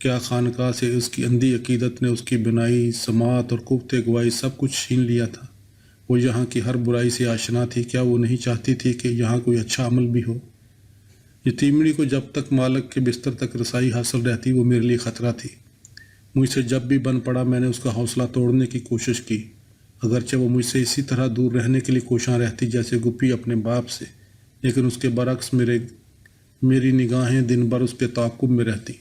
کیا خانقاہ سے اس کی اندھی عقیدت نے اس کی بنائی، سماعت اور قوت گواہی سب کچھ چھین لیا تھا؟ وہ یہاں کی ہر برائی سے آشنا تھی۔ کیا وہ نہیں چاہتی تھی کہ یہاں کوئی اچھا عمل بھی ہو؟ یتیمڑی کو جب تک مالک کے بستر تک رسائی حاصل رہتی وہ میرے لیے خطرہ تھی۔ مجھ سے جب بھی بن پڑا میں نے اس کا حوصلہ توڑنے کی کوشش کی، اگرچہ وہ مجھ سے اسی طرح دور رہنے کے لیے کوشاں رہتی جیسے گپی اپنے باپ سے، لیکن اس کے برعکس میری نگاہیں دن بھر اس کے تعاقب میں رہتی۔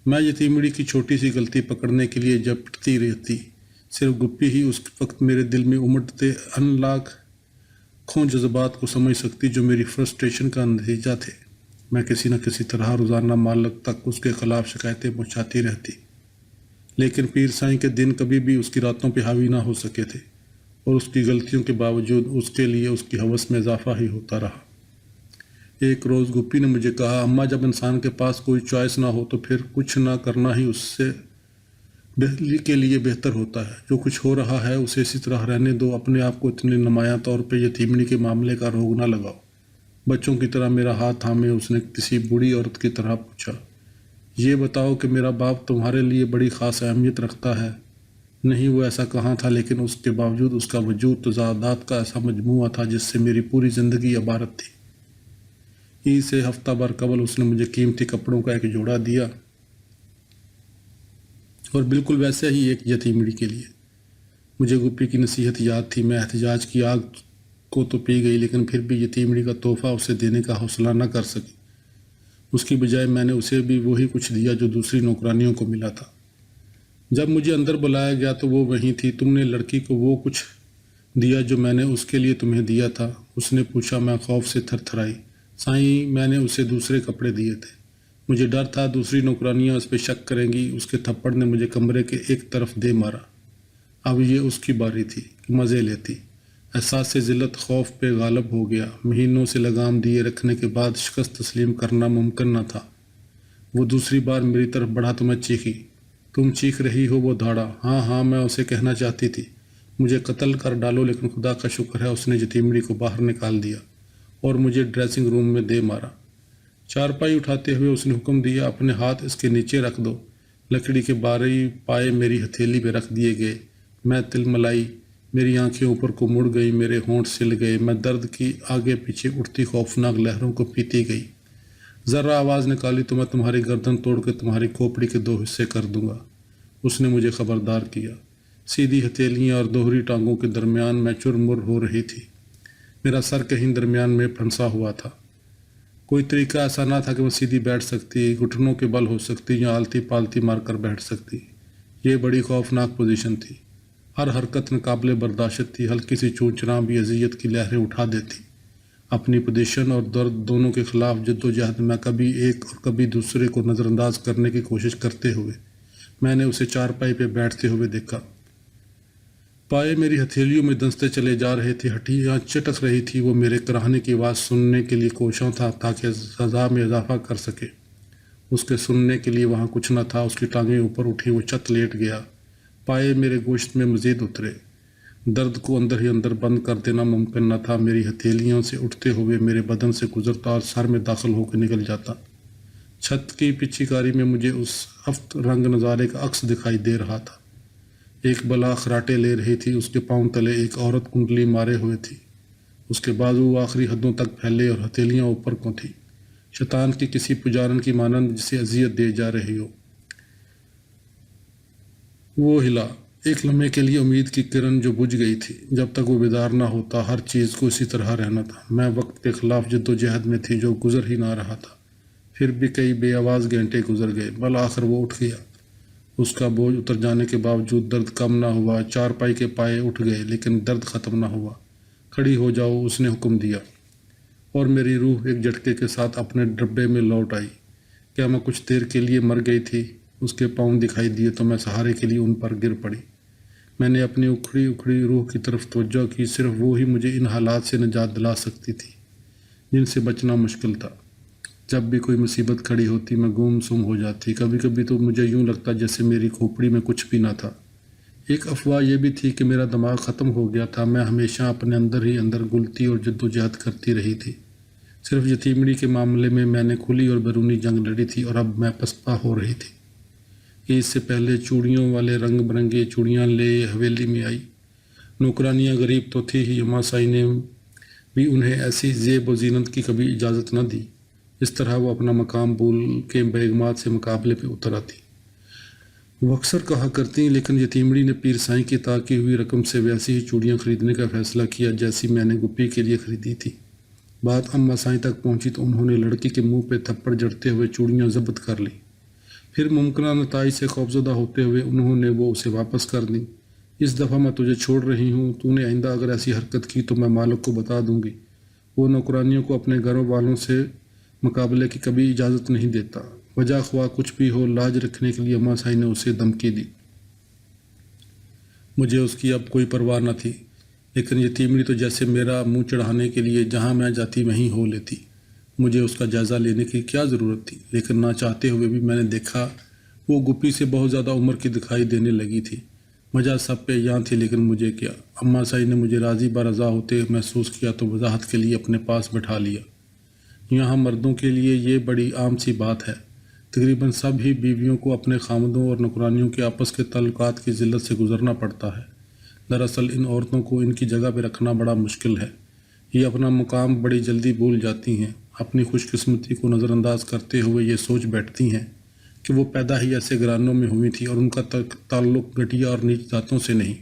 میں یتیمڑی کی چھوٹی سی غلطی پکڑنے کے لیے جھپٹتی رہتی۔ صرف گپی ہی اس وقت میرے دل میں امٹتے ان لاکھوں جذبات کو سمجھ سکتی جو میری فرسٹریشن کا نتیجہ تھے۔ میں کسی نہ کسی طرح روزانہ مالک تک اس کے خلاف شکایتیں پہنچاتی رہتی، لیکن پیر سائیں کے دن کبھی بھی اس کی راتوں پہ حاوی نہ ہو سکے تھے، اور اس کی غلطیوں کے باوجود اس کے لیے اس کی ہوس میں اضافہ ہی ہوتا رہا۔ ایک روز گپی نے مجھے کہا، اماں جب انسان کے پاس کوئی چوائس نہ ہو تو پھر کچھ نہ کرنا ہی اس سے کے لیے بہتر ہوتا ہے۔ جو کچھ ہو رہا ہے اسے اسی طرح رہنے دو، اپنے آپ کو اتنے نمایاں طور پہ یتیمڑی کے معاملے کا روگ نہ لگاؤ۔ بچوں کی طرح میرا ہاتھ تھامے اس نے کسی بوڑھی عورت کی طرح پوچھا، یہ بتاؤ کہ میرا باپ تمہارے لیے بڑی خاص اہمیت رکھتا ہے؟ نہیں، وہ ایسا کہاں تھا، لیکن اس کے باوجود اس کا وجود تضادات کا ایسا مجموعہ تھا جس سے میری پوری زندگی عبارت تھی۔ عید سے ہفتہ بھر قبل اس نے مجھے قیمتی کپڑوں کا ایک جوڑا دیا، اور بالکل ویسے ہی ایک یتیمڑی کے لیے۔ مجھے گپی کی نصیحت یاد تھی۔ میں احتجاج کی آگ کو تو پی گئی، لیکن پھر بھی یتیمڑی کا تحفہ اسے دینے کا حوصلہ نہ کر سکی۔ اس کی بجائے میں نے اسے بھی وہی کچھ دیا جو دوسری نوکرانیوں کو ملا تھا۔ جب مجھے اندر بلایا گیا تو وہ وہیں تھی۔ تم نے لڑکی کو وہ کچھ دیا جو میں نے اس کے لیے تمہیں دیا تھا؟ اس نے پوچھا۔ میں خوف سے تھر تھرائی۔ سائیں، میں نے اسے دوسرے کپڑے دیے تھے۔ مجھے ڈر تھا دوسری نوکرانیاں اس پہ شک کریں گی۔ اس کے تھپڑ نے مجھے کمرے کے ایک طرف دے مارا۔ اب یہ اس کی باری تھی کہ مزے لیتی۔ احساس سے ذلت خوف پہ غالب ہو گیا۔ مہینوں سے لگام دیے رکھنے کے بعد شکست تسلیم کرنا ممکن نہ تھا۔ وہ دوسری بار میری طرف بڑھا تو میں چیخی۔ تم چیخ رہی ہو؟ وہ دھاڑا۔ ہاں، میں اسے کہنا چاہتی تھی مجھے قتل کر ڈالو، لیکن خدا کا شکر ہے اس نے یتیمڑی کو باہر نکال دیا اور مجھے ڈریسنگ روم میں دے مارا۔ چارپائی اٹھاتے ہوئے اس نے حکم دیا، اپنے ہاتھ اس کے نیچے رکھ دو۔ لکڑی کے بارے پائے میری ہتھیلی پہ رکھ دیے گئے۔ میں تلملائی، میری آنکھیں اوپر کو مڑ گئی، میرے ہونٹ سل گئے۔ میں درد کی آگے پیچھے اٹھتی خوفناک لہروں کو پیتی گئی۔ ذرا آواز نکالی تو میں تمہاری گردن توڑ کے تمہاری کھوپڑی کے 2 حصے کر دوں گا، اس نے مجھے خبردار کیا۔ سیدھی ہتھیلیاں اور دوہری ٹانگوں کے درمیان میں چرمر ہو رہی تھی۔ میرا سر کہیں درمیان میں پھنسا ہوا تھا۔ کوئی طریقہ ایسا نہ تھا کہ وہ سیدھی بیٹھ سکتی، گھٹنوں کے بل ہو سکتی یا آلتی پالتی مار کر بیٹھ سکتی۔ یہ بڑی خوفناک پوزیشن تھی۔ ہر حرکت ناقابل برداشت تھی۔ ہلکی سی چونچنا بھی اذیت کی لہریں اٹھا دیتی۔ اپنی پوزیشن اور درد دونوں کے خلاف جدوجہد میں کبھی ایک اور کبھی دوسرے کو نظر انداز کرنے کی کوشش کرتے ہوئے میں نے اسے چارپائی پہ بیٹھتے ہوئے دیکھا۔ پائے میری ہتھیلیوں میں دنستے چلے جا رہے تھے، ہڈیاں چٹک رہی تھی۔ وہ میرے کراہنے کی آواز سننے کے لیے کوشاں تھا تاکہ سزا میں اضافہ کر سکے۔ اس کے سننے کے لیے وہاں کچھ نہ تھا۔ اس کی ٹانگیں اوپر اٹھی، وہ چت لیٹ گیا۔ پائے میرے گوشت میں مزید اترے۔ درد کو اندر ہی اندر بند کر دینا ممکن نہ تھا۔ میری ہتھیلیوں سے اٹھتے ہوئے میرے بدن سے گزرتا اور سر میں داخل ہو کے نکل جاتا۔ چھت کی پچھی کاری میں مجھے اس ہفت رنگ نظارے کا عکس دکھائی دے رہا تھا۔ ایک بلا خراٹے لے رہی تھی، اس کے پاؤں تلے ایک عورت کنڈلی مارے ہوئے تھی۔ اس کے بازو آخری حدوں تک پھیلے اور ہتھیلیاں اوپر کو تھیں، شیطان کی کسی پجارن کی مانند جسے اذیت دے جا رہی ہو۔ وہ ہلا۔ ایک لمحے کے لیے امید کی کرن جو بجھ گئی تھی۔ جب تک وہ بیدار نہ ہوتا ہر چیز کو اسی طرح رہنا تھا۔ میں وقت کے خلاف جد و جہد میں تھی جو گزر ہی نہ رہا تھا۔ پھر بھی کئی بے آواز گھنٹے گزر گئے۔ بالآخر وہ اٹھ گیا۔ اس کا بوجھ اتر جانے کے باوجود درد کم نہ ہوا۔ چارپائی کے پائے اٹھ گئے لیکن درد ختم نہ ہوا۔ کھڑی ہو جاؤ، اس نے حکم دیا، اور میری روح ایک جھٹکے کے ساتھ اپنے ڈبے میں لوٹ آئی۔ کیا میں کچھ دیر کے لیے مر گئی تھی؟ اس کے پاؤں دکھائی دیے تو میں سہارے کے لیے ان پر گر پڑی۔ میں نے اپنی اکھڑی اکھڑی روح کی طرف توجہ کی۔ صرف وہ ہی مجھے ان حالات سے نجات دلا سکتی تھی جن سے بچنا مشکل تھا۔ جب بھی کوئی مصیبت کھڑی ہوتی میں گم سم ہو جاتی۔ کبھی کبھی تو مجھے یوں لگتا جیسے میری کھوپڑی میں کچھ بھی نہ تھا۔ ایک افواہ یہ بھی تھی کہ میرا دماغ ختم ہو گیا تھا۔ میں ہمیشہ اپنے اندر ہی اندر گلتی اور جد و جہد کرتی رہی تھی۔ صرف یتیمڑی کے معاملے میں نے کھلی اور بیرونی جنگ لڑی تھی اور اب میں پسپا ہو رہی تھی۔ عید سے پہلے چوڑیوں والے رنگ برنگے چوڑیاں لے حویلی میں آئی۔ نوکرانیاں غریب تو تھی ہی، اماں سائی نے بھی انہیں ایسی زیب و زینت کی کبھی اجازت نہ دی۔ اس طرح وہ اپنا مقام بھول کے بیگمات سے مقابلے پہ اتر آتی۔ وہ اکثر کہا کرتی، لیکن یتیمڑی نے پیر سائیں کی عطا کی ہوئی رقم سے ویسی ہی چوڑیاں خریدنے کا فیصلہ کیا جیسی میں نے گپی کے لیے خریدی تھی۔ بات اماں سائیں تک پہنچی تو انہوں نے لڑکی کے منہ پہ تھپڑ جڑتے ہوئے چوڑیاں ضبط کر لیں۔ پھر ممکنہ نتائج سے خوفزدہ ہوتے ہوئے انہوں نے وہ اسے واپس کر دیں۔ اس دفعہ میں تجھے چھوڑ رہی ہوں، تو نے آئندہ اگر ایسی حرکت کی تو میں مالک کو بتا دوں گی۔ وہ نوکرانیوں کو اپنے گھروں والوں سے مقابلے کی کبھی اجازت نہیں دیتا۔ وجہ خواہ کچھ بھی ہو، لاج رکھنے کے لیے اماں سائی نے اسے دھمکی دی۔ مجھے اس کی اب کوئی پرواہ نہ تھی، لیکن یتیمڑی تو جیسے میرا منہ چڑھانے کے لیے جہاں میں جاتی وہیں ہو لیتی۔ مجھے اس کا جائزہ لینے کی کیا ضرورت تھی؟ لیکن نہ چاہتے ہوئے بھی میں نے دیکھا وہ گپی سے بہت زیادہ عمر کی دکھائی دینے لگی تھی۔ مزہ سب پہ یہاں تھی، لیکن مجھے کیا؟ اماں سائی نے مجھے راضی برضا ہوتے محسوس کیا تو وضاحت کے لیے اپنے پاس بٹھا لیا۔ یہاں مردوں کے لیے یہ بڑی عام سی بات ہے۔ تقریباً سب ہی بیویوں کو اپنے خامدوں اور نوکرانیوں کے آپس کے تعلقات کی ذلت سے گزرنا پڑتا ہے۔ دراصل ان عورتوں کو ان کی جگہ پہ رکھنا بڑا مشکل ہے۔ یہ اپنا مقام بڑی جلدی بھول جاتی ہیں۔ اپنی خوش قسمتی کو نظر انداز کرتے ہوئے یہ سوچ بیٹھتی ہیں کہ وہ پیدا ہی ایسے گھرانوں میں ہوئی تھی اور ان کا تعلق گھٹیا اور نیچ ذاتوں سے نہیں۔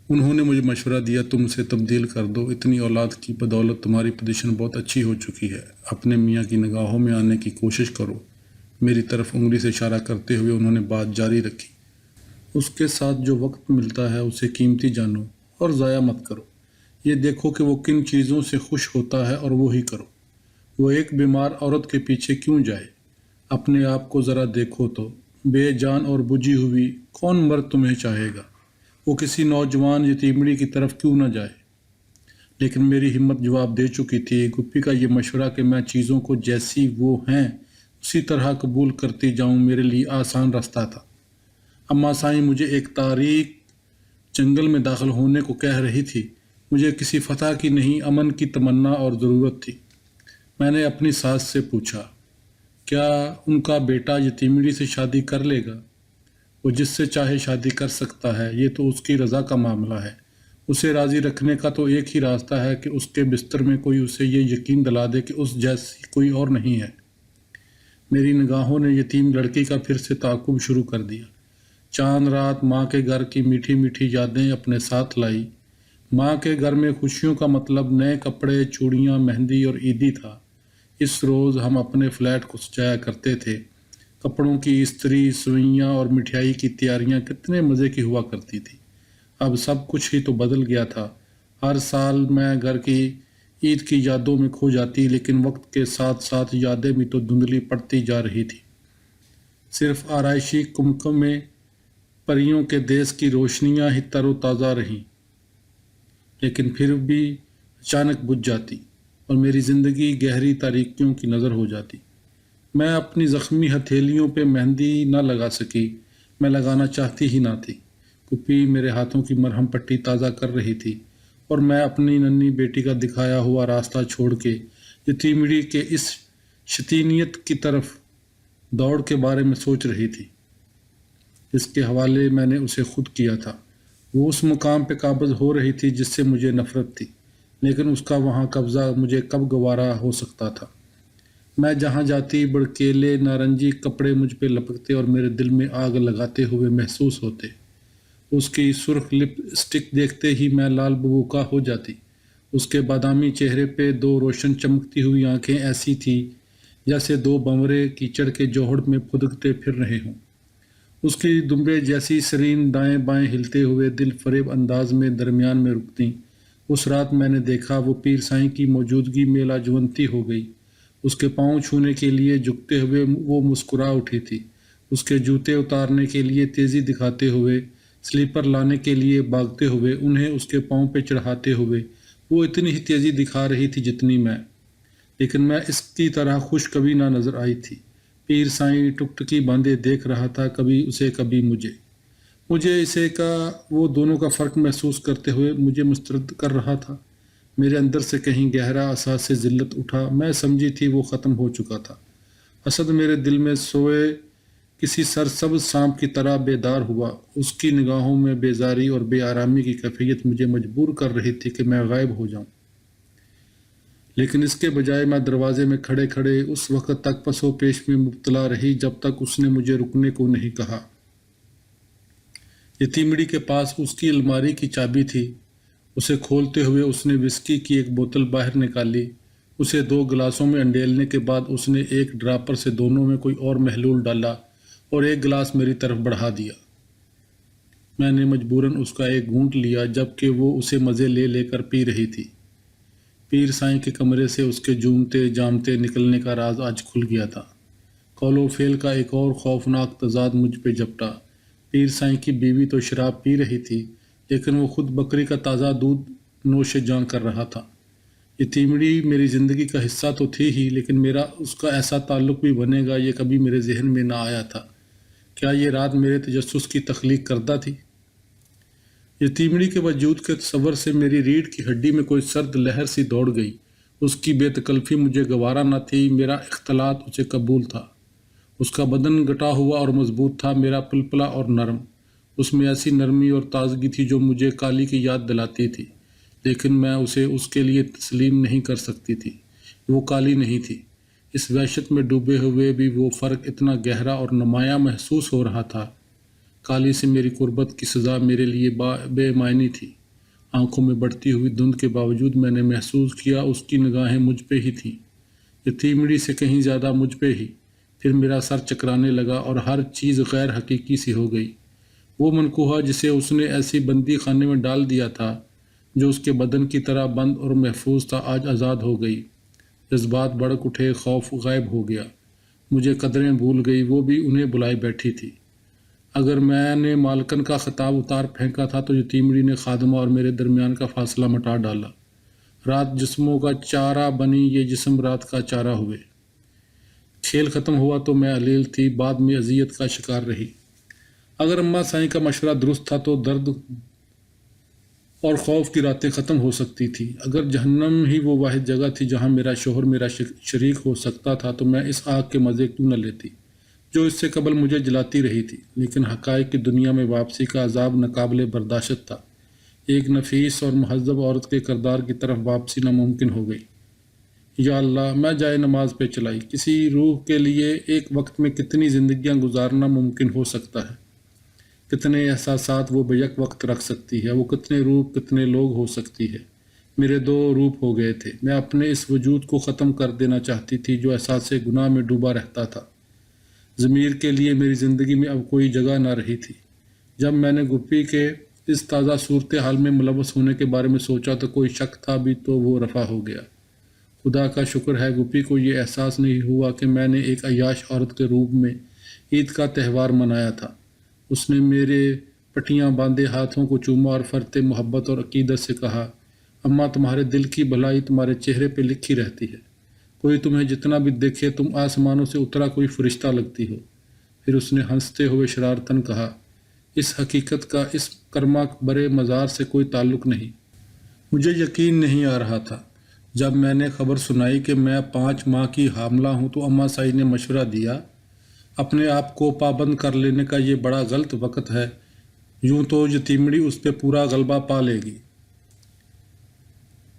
انہوں نے مجھے مشورہ دیا، تم اسے تبدیل کر دو، اتنی اولاد کی بدولت تمہاری پوزیشن بہت اچھی ہو چکی ہے، اپنے میاں کی نگاہوں میں آنے کی کوشش کرو۔ میری طرف انگلی سے اشارہ کرتے ہوئے انہوں نے بات جاری رکھی، اس کے ساتھ جو وقت ملتا ہے اسے قیمتی جانو اور ضائع مت کرو۔ یہ دیکھو کہ وہ کن چیزوں سے خوش ہوتا ہے اور وہی کرو۔ وہ ایک بیمار عورت کے پیچھے کیوں جائے؟ اپنے آپ کو ذرا دیکھو تو، بے جان اور بجھی ہوئی کون مرد تمہیں چاہے گا؟ وہ کسی نوجوان یتیمڑی کی طرف کیوں نہ جائے؟ لیکن میری ہمت جواب دے چکی تھی۔ گپی کا یہ مشورہ کہ میں چیزوں کو جیسی وہ ہیں اسی طرح قبول کرتی جاؤں میرے لیے آسان راستہ تھا۔ اماں سائیں مجھے ایک تاریک جنگل میں داخل ہونے کو کہہ رہی تھی۔ مجھے کسی فتح کی نہیں، امن کی تمنا اور ضرورت تھی۔ میں نے اپنی ساس سے پوچھا، کیا ان کا بیٹا یتیمڑی سے شادی کر لے گا؟ وہ جس سے چاہے شادی کر سکتا ہے، یہ تو اس کی رضا کا معاملہ ہے۔ اسے راضی رکھنے کا تو ایک ہی راستہ ہے کہ اس کے بستر میں کوئی اسے یہ یقین دلا دے کہ اس جیسی کوئی اور نہیں ہے۔ میری نگاہوں نے یتیم لڑکی کا پھر سے تعاقب شروع کر دیا۔ چاند رات ماں کے گھر کی میٹھی میٹھی یادیں اپنے ساتھ لائی۔ ماں کے گھر میں خوشیوں کا مطلب نئے کپڑے، چوڑیاں، مہندی اور عیدی تھا۔ اس روز ہم اپنے فلیٹ کو سجایا کرتے تھے۔ کپڑوں کی استری، سوئیاں اور مٹھائی کی تیاریاں کتنے مزے کی ہوا کرتی تھی۔ اب سب کچھ ہی تو بدل گیا تھا۔ ہر سال میں گھر کی عید کی یادوں میں کھو جاتی، لیکن وقت کے ساتھ ساتھ یادیں بھی تو دھندلی پڑتی جا رہی تھی۔ صرف آرائشی کمکمے پریوں کے دیس کی روشنیاں ہی تر و تازہ رہیں، لیکن پھر بھی اچانک بجھ جاتی اور میری زندگی گہری تاریکیوں کی نظر ہو جاتی۔ میں اپنی زخمی ہتھیلیوں پہ مہندی نہ لگا سکی، میں لگانا چاہتی ہی نہ تھی۔ کپی میرے ہاتھوں کی مرہم پٹی تازہ کر رہی تھی اور میں اپنی ننھی بیٹی کا دکھایا ہوا راستہ چھوڑ کے یتیمڑی کے اس شتینیت کی طرف دوڑ کے بارے میں سوچ رہی تھی جس کے حوالے میں نے اسے خود کیا تھا۔ وہ اس مقام پہ قابض ہو رہی تھی جس سے مجھے نفرت تھی، لیکن اس کا وہاں قبضہ مجھے کب گوارا ہو سکتا تھا؟ میں جہاں جاتی بڑکیلے نارنجی کپڑے مجھ پہ لپکتے اور میرے دل میں آگ لگاتے ہوئے محسوس ہوتے۔ اس کی سرخ لپ اسٹک دیکھتے ہی میں لال ببوکا ہو جاتی۔ اس کے بادامی چہرے پہ دو روشن چمکتی ہوئی آنکھیں ایسی تھی جیسے دو بنورے کیچڑ کے جوہڑ میں پھدکتے پھر رہے ہوں۔ اس کی دمبے جیسی سرین دائیں بائیں ہلتے ہوئے دل فریب انداز میں درمیان میں رکتیں۔ اس رات میں نے دیکھا وہ پیر سائیں کی موجودگی میں لاجونتی ہو گئی۔ اس کے پاؤں چھونے کے لیے جھکتے ہوئے وہ مسکرا اٹھی تھی، اس کے جوتے اتارنے کے لیے تیزی دکھاتے ہوئے، سلیپر لانے کے لیے بھاگتے ہوئے، انہیں اس کے پاؤں پہ چڑھاتے ہوئے وہ اتنی ہی تیزی دکھا رہی تھی جتنی میں، لیکن میں اس کی طرح خوش کبھی نہ نظر آئی تھی۔ پیر سائیں ٹکٹکی باندھے دیکھ رہا تھا، کبھی اسے کبھی مجھے اسے کا وہ دونوں کا فرق محسوس کرتے ہوئے مجھے مسترد کر رہا تھا۔ میرے اندر سے کہیں گہرا احساس سے ذلت اٹھا۔ میں سمجھی تھی وہ ختم ہو چکا تھا۔ حسد میرے دل میں سوئے کسی سرسبز سانپ کی طرح بیدار ہوا۔ اس کی نگاہوں میں بیزاری اور بے آرامی کی کیفیت مجھے مجبور کر رہی تھی کہ میں غائب ہو جاؤں، لیکن اس کے بجائے میں دروازے میں کھڑے کھڑے اس وقت تک پس و پیش میں مبتلا رہی جب تک اس نے مجھے رکنے کو نہیں کہا۔ یتیمڑی کے پاس اس کی الماری کی چابی تھی۔ اسے کھولتے ہوئے اس نے وسکی کی ایک بوتل باہر نکالی۔ اسے 2 گلاسوں میں انڈیلنے کے بعد اس نے ایک ڈراپر سے دونوں میں کوئی اور محلول ڈالا اور ایک گلاس میری طرف بڑھا دیا۔ میں نے مجبوراً اس کا ایک گھونٹ لیا جبکہ وہ اسے مزے لے لے کر پی رہی تھی۔ پیر سائیں کے کمرے سے اس کے جومتے جامتے نکلنے کا راز آج کھل گیا تھا۔ قول و فعل کا ایک اور خوفناک تضاد مجھ پہ جھپٹا۔ پیر سائیں کی بیوی تو شراب پی رہی تھی، لیکن وہ خود بکری کا تازہ دودھ نوش جاں کر رہا تھا۔ یتیمڑی میری زندگی کا حصہ تو تھی ہی، لیکن میرا اس کا ایسا تعلق بھی بنے گا یہ کبھی میرے ذہن میں نہ آیا تھا۔ کیا یہ رات میرے تجسس کی تخلیق کردہ تھی؟ یتیمڑی کے وجود کے تصور سے میری ریڑھ کی ہڈی میں کوئی سرد لہر سی دوڑ گئی۔ اس کی بے تکلفی مجھے گوارا نہ تھی، میرا اختلاط اسے قبول تھا۔ اس کا بدن گٹا ہوا اور مضبوط تھا، میرا پلپلا اور نرم۔ اس میں ایسی نرمی اور تازگی تھی جو مجھے کالی کی یاد دلاتی تھی، لیکن میں اسے اس کے لیے تسلیم نہیں کر سکتی تھی۔ وہ کالی نہیں تھی۔ اس وحشت میں ڈوبے ہوئے بھی وہ فرق اتنا گہرا اور نمایاں محسوس ہو رہا تھا۔ کالی سے میری قربت کی سزا میرے لیے بے معنی تھی۔ آنکھوں میں بڑھتی ہوئی دھند کے باوجود میں نے محسوس کیا اس کی نگاہیں مجھ پہ ہی تھیں، یتیمڑی سے کہیں زیادہ مجھ پہ ہی۔ پھر میرا سر چکرانے لگا اور ہر چیز غیر حقیقی سی ہو گئی۔ وہ منقوہ جسے اس نے ایسی بندی خانے میں ڈال دیا تھا جو اس کے بدن کی طرح بند اور محفوظ تھا، آج آزاد ہو گئی۔ جذبات بڑک اٹھے، خوف غائب ہو گیا، مجھے قدریں بھول گئی، وہ بھی انہیں بلائے بیٹھی تھی۔ اگر میں نے مالکن کا خطاب اتار پھینکا تھا تو یتیمڑی نے خادمہ اور میرے درمیان کا فاصلہ مٹا ڈالا۔ رات جسموں کا چارہ بنی، یہ جسم رات کا چارہ ہوئے۔ کھیل ختم ہوا تو میں علیل تھی، بعد میں اذیت کا شکار رہی۔ اگر اماں سائیں کا مشورہ درست تھا تو درد اور خوف کی راتیں ختم ہو سکتی تھی۔ اگر جہنم ہی وہ واحد جگہ تھی جہاں میرا شوہر میرا شریک ہو سکتا تھا تو میں اس آگ کے مزے کیوں نہ لیتی جو اس سے قبل مجھے جلاتی رہی تھی۔ لیکن حقائق کی دنیا میں واپسی کا عذاب ناقابل برداشت تھا۔ ایک نفیس اور مہذب عورت کے کردار کی طرف واپسی ناممکن ہو گئی۔ یا اللہ، میں جائے نماز پہ چلائی۔ کسی روح کے لیے ایک وقت میں کتنی زندگیاں گزارنا ممکن ہو سکتا ہے، کتنے احساسات وہ بیک وقت رکھ سکتی ہے، وہ کتنے روپ کتنے لوگ ہو سکتی ہے۔ میرے 2 روپ ہو گئے تھے۔ میں اپنے اس وجود کو ختم کر دینا چاہتی تھی جو احساس گناہ میں ڈوبا رہتا تھا۔ ضمیر کے لیے میری زندگی میں اب کوئی جگہ نہ رہی تھی۔ جب میں نے گپی کے اس تازہ صورتحال میں ملوث ہونے کے بارے میں سوچا تو کوئی شک تھا بھی تو وہ رفع ہو گیا۔ خدا کا شکر ہے گپی کو یہ احساس نہیں ہوا کہ میں نے ایک عیاش عورت کے روپ میں عید کا تہوار منایا تھا۔ اس نے میرے پٹیاں باندھے ہاتھوں کو چوما اور فرتے محبت اور عقیدت سے کہا، اماں تمہارے دل کی بھلائی تمہارے چہرے پہ لکھی رہتی ہے، کوئی تمہیں جتنا بھی دیکھے تم آسمانوں سے اترا کوئی فرشتہ لگتی ہو۔ پھر اس نے ہنستے ہوئے شرارتاً کہا، اس حقیقت کا اس کرما برے مزار سے کوئی تعلق نہیں۔ مجھے یقین نہیں آ رہا تھا۔ جب میں نے خبر سنائی کہ میں 5 ماہ کی حاملہ ہوں تو اماں سائی نے مشورہ دیا، اپنے آپ کو پابند کر لینے کا یہ بڑا غلط وقت ہے، یوں تو یتیمڑی اس پہ پورا غلبہ پا لے گی۔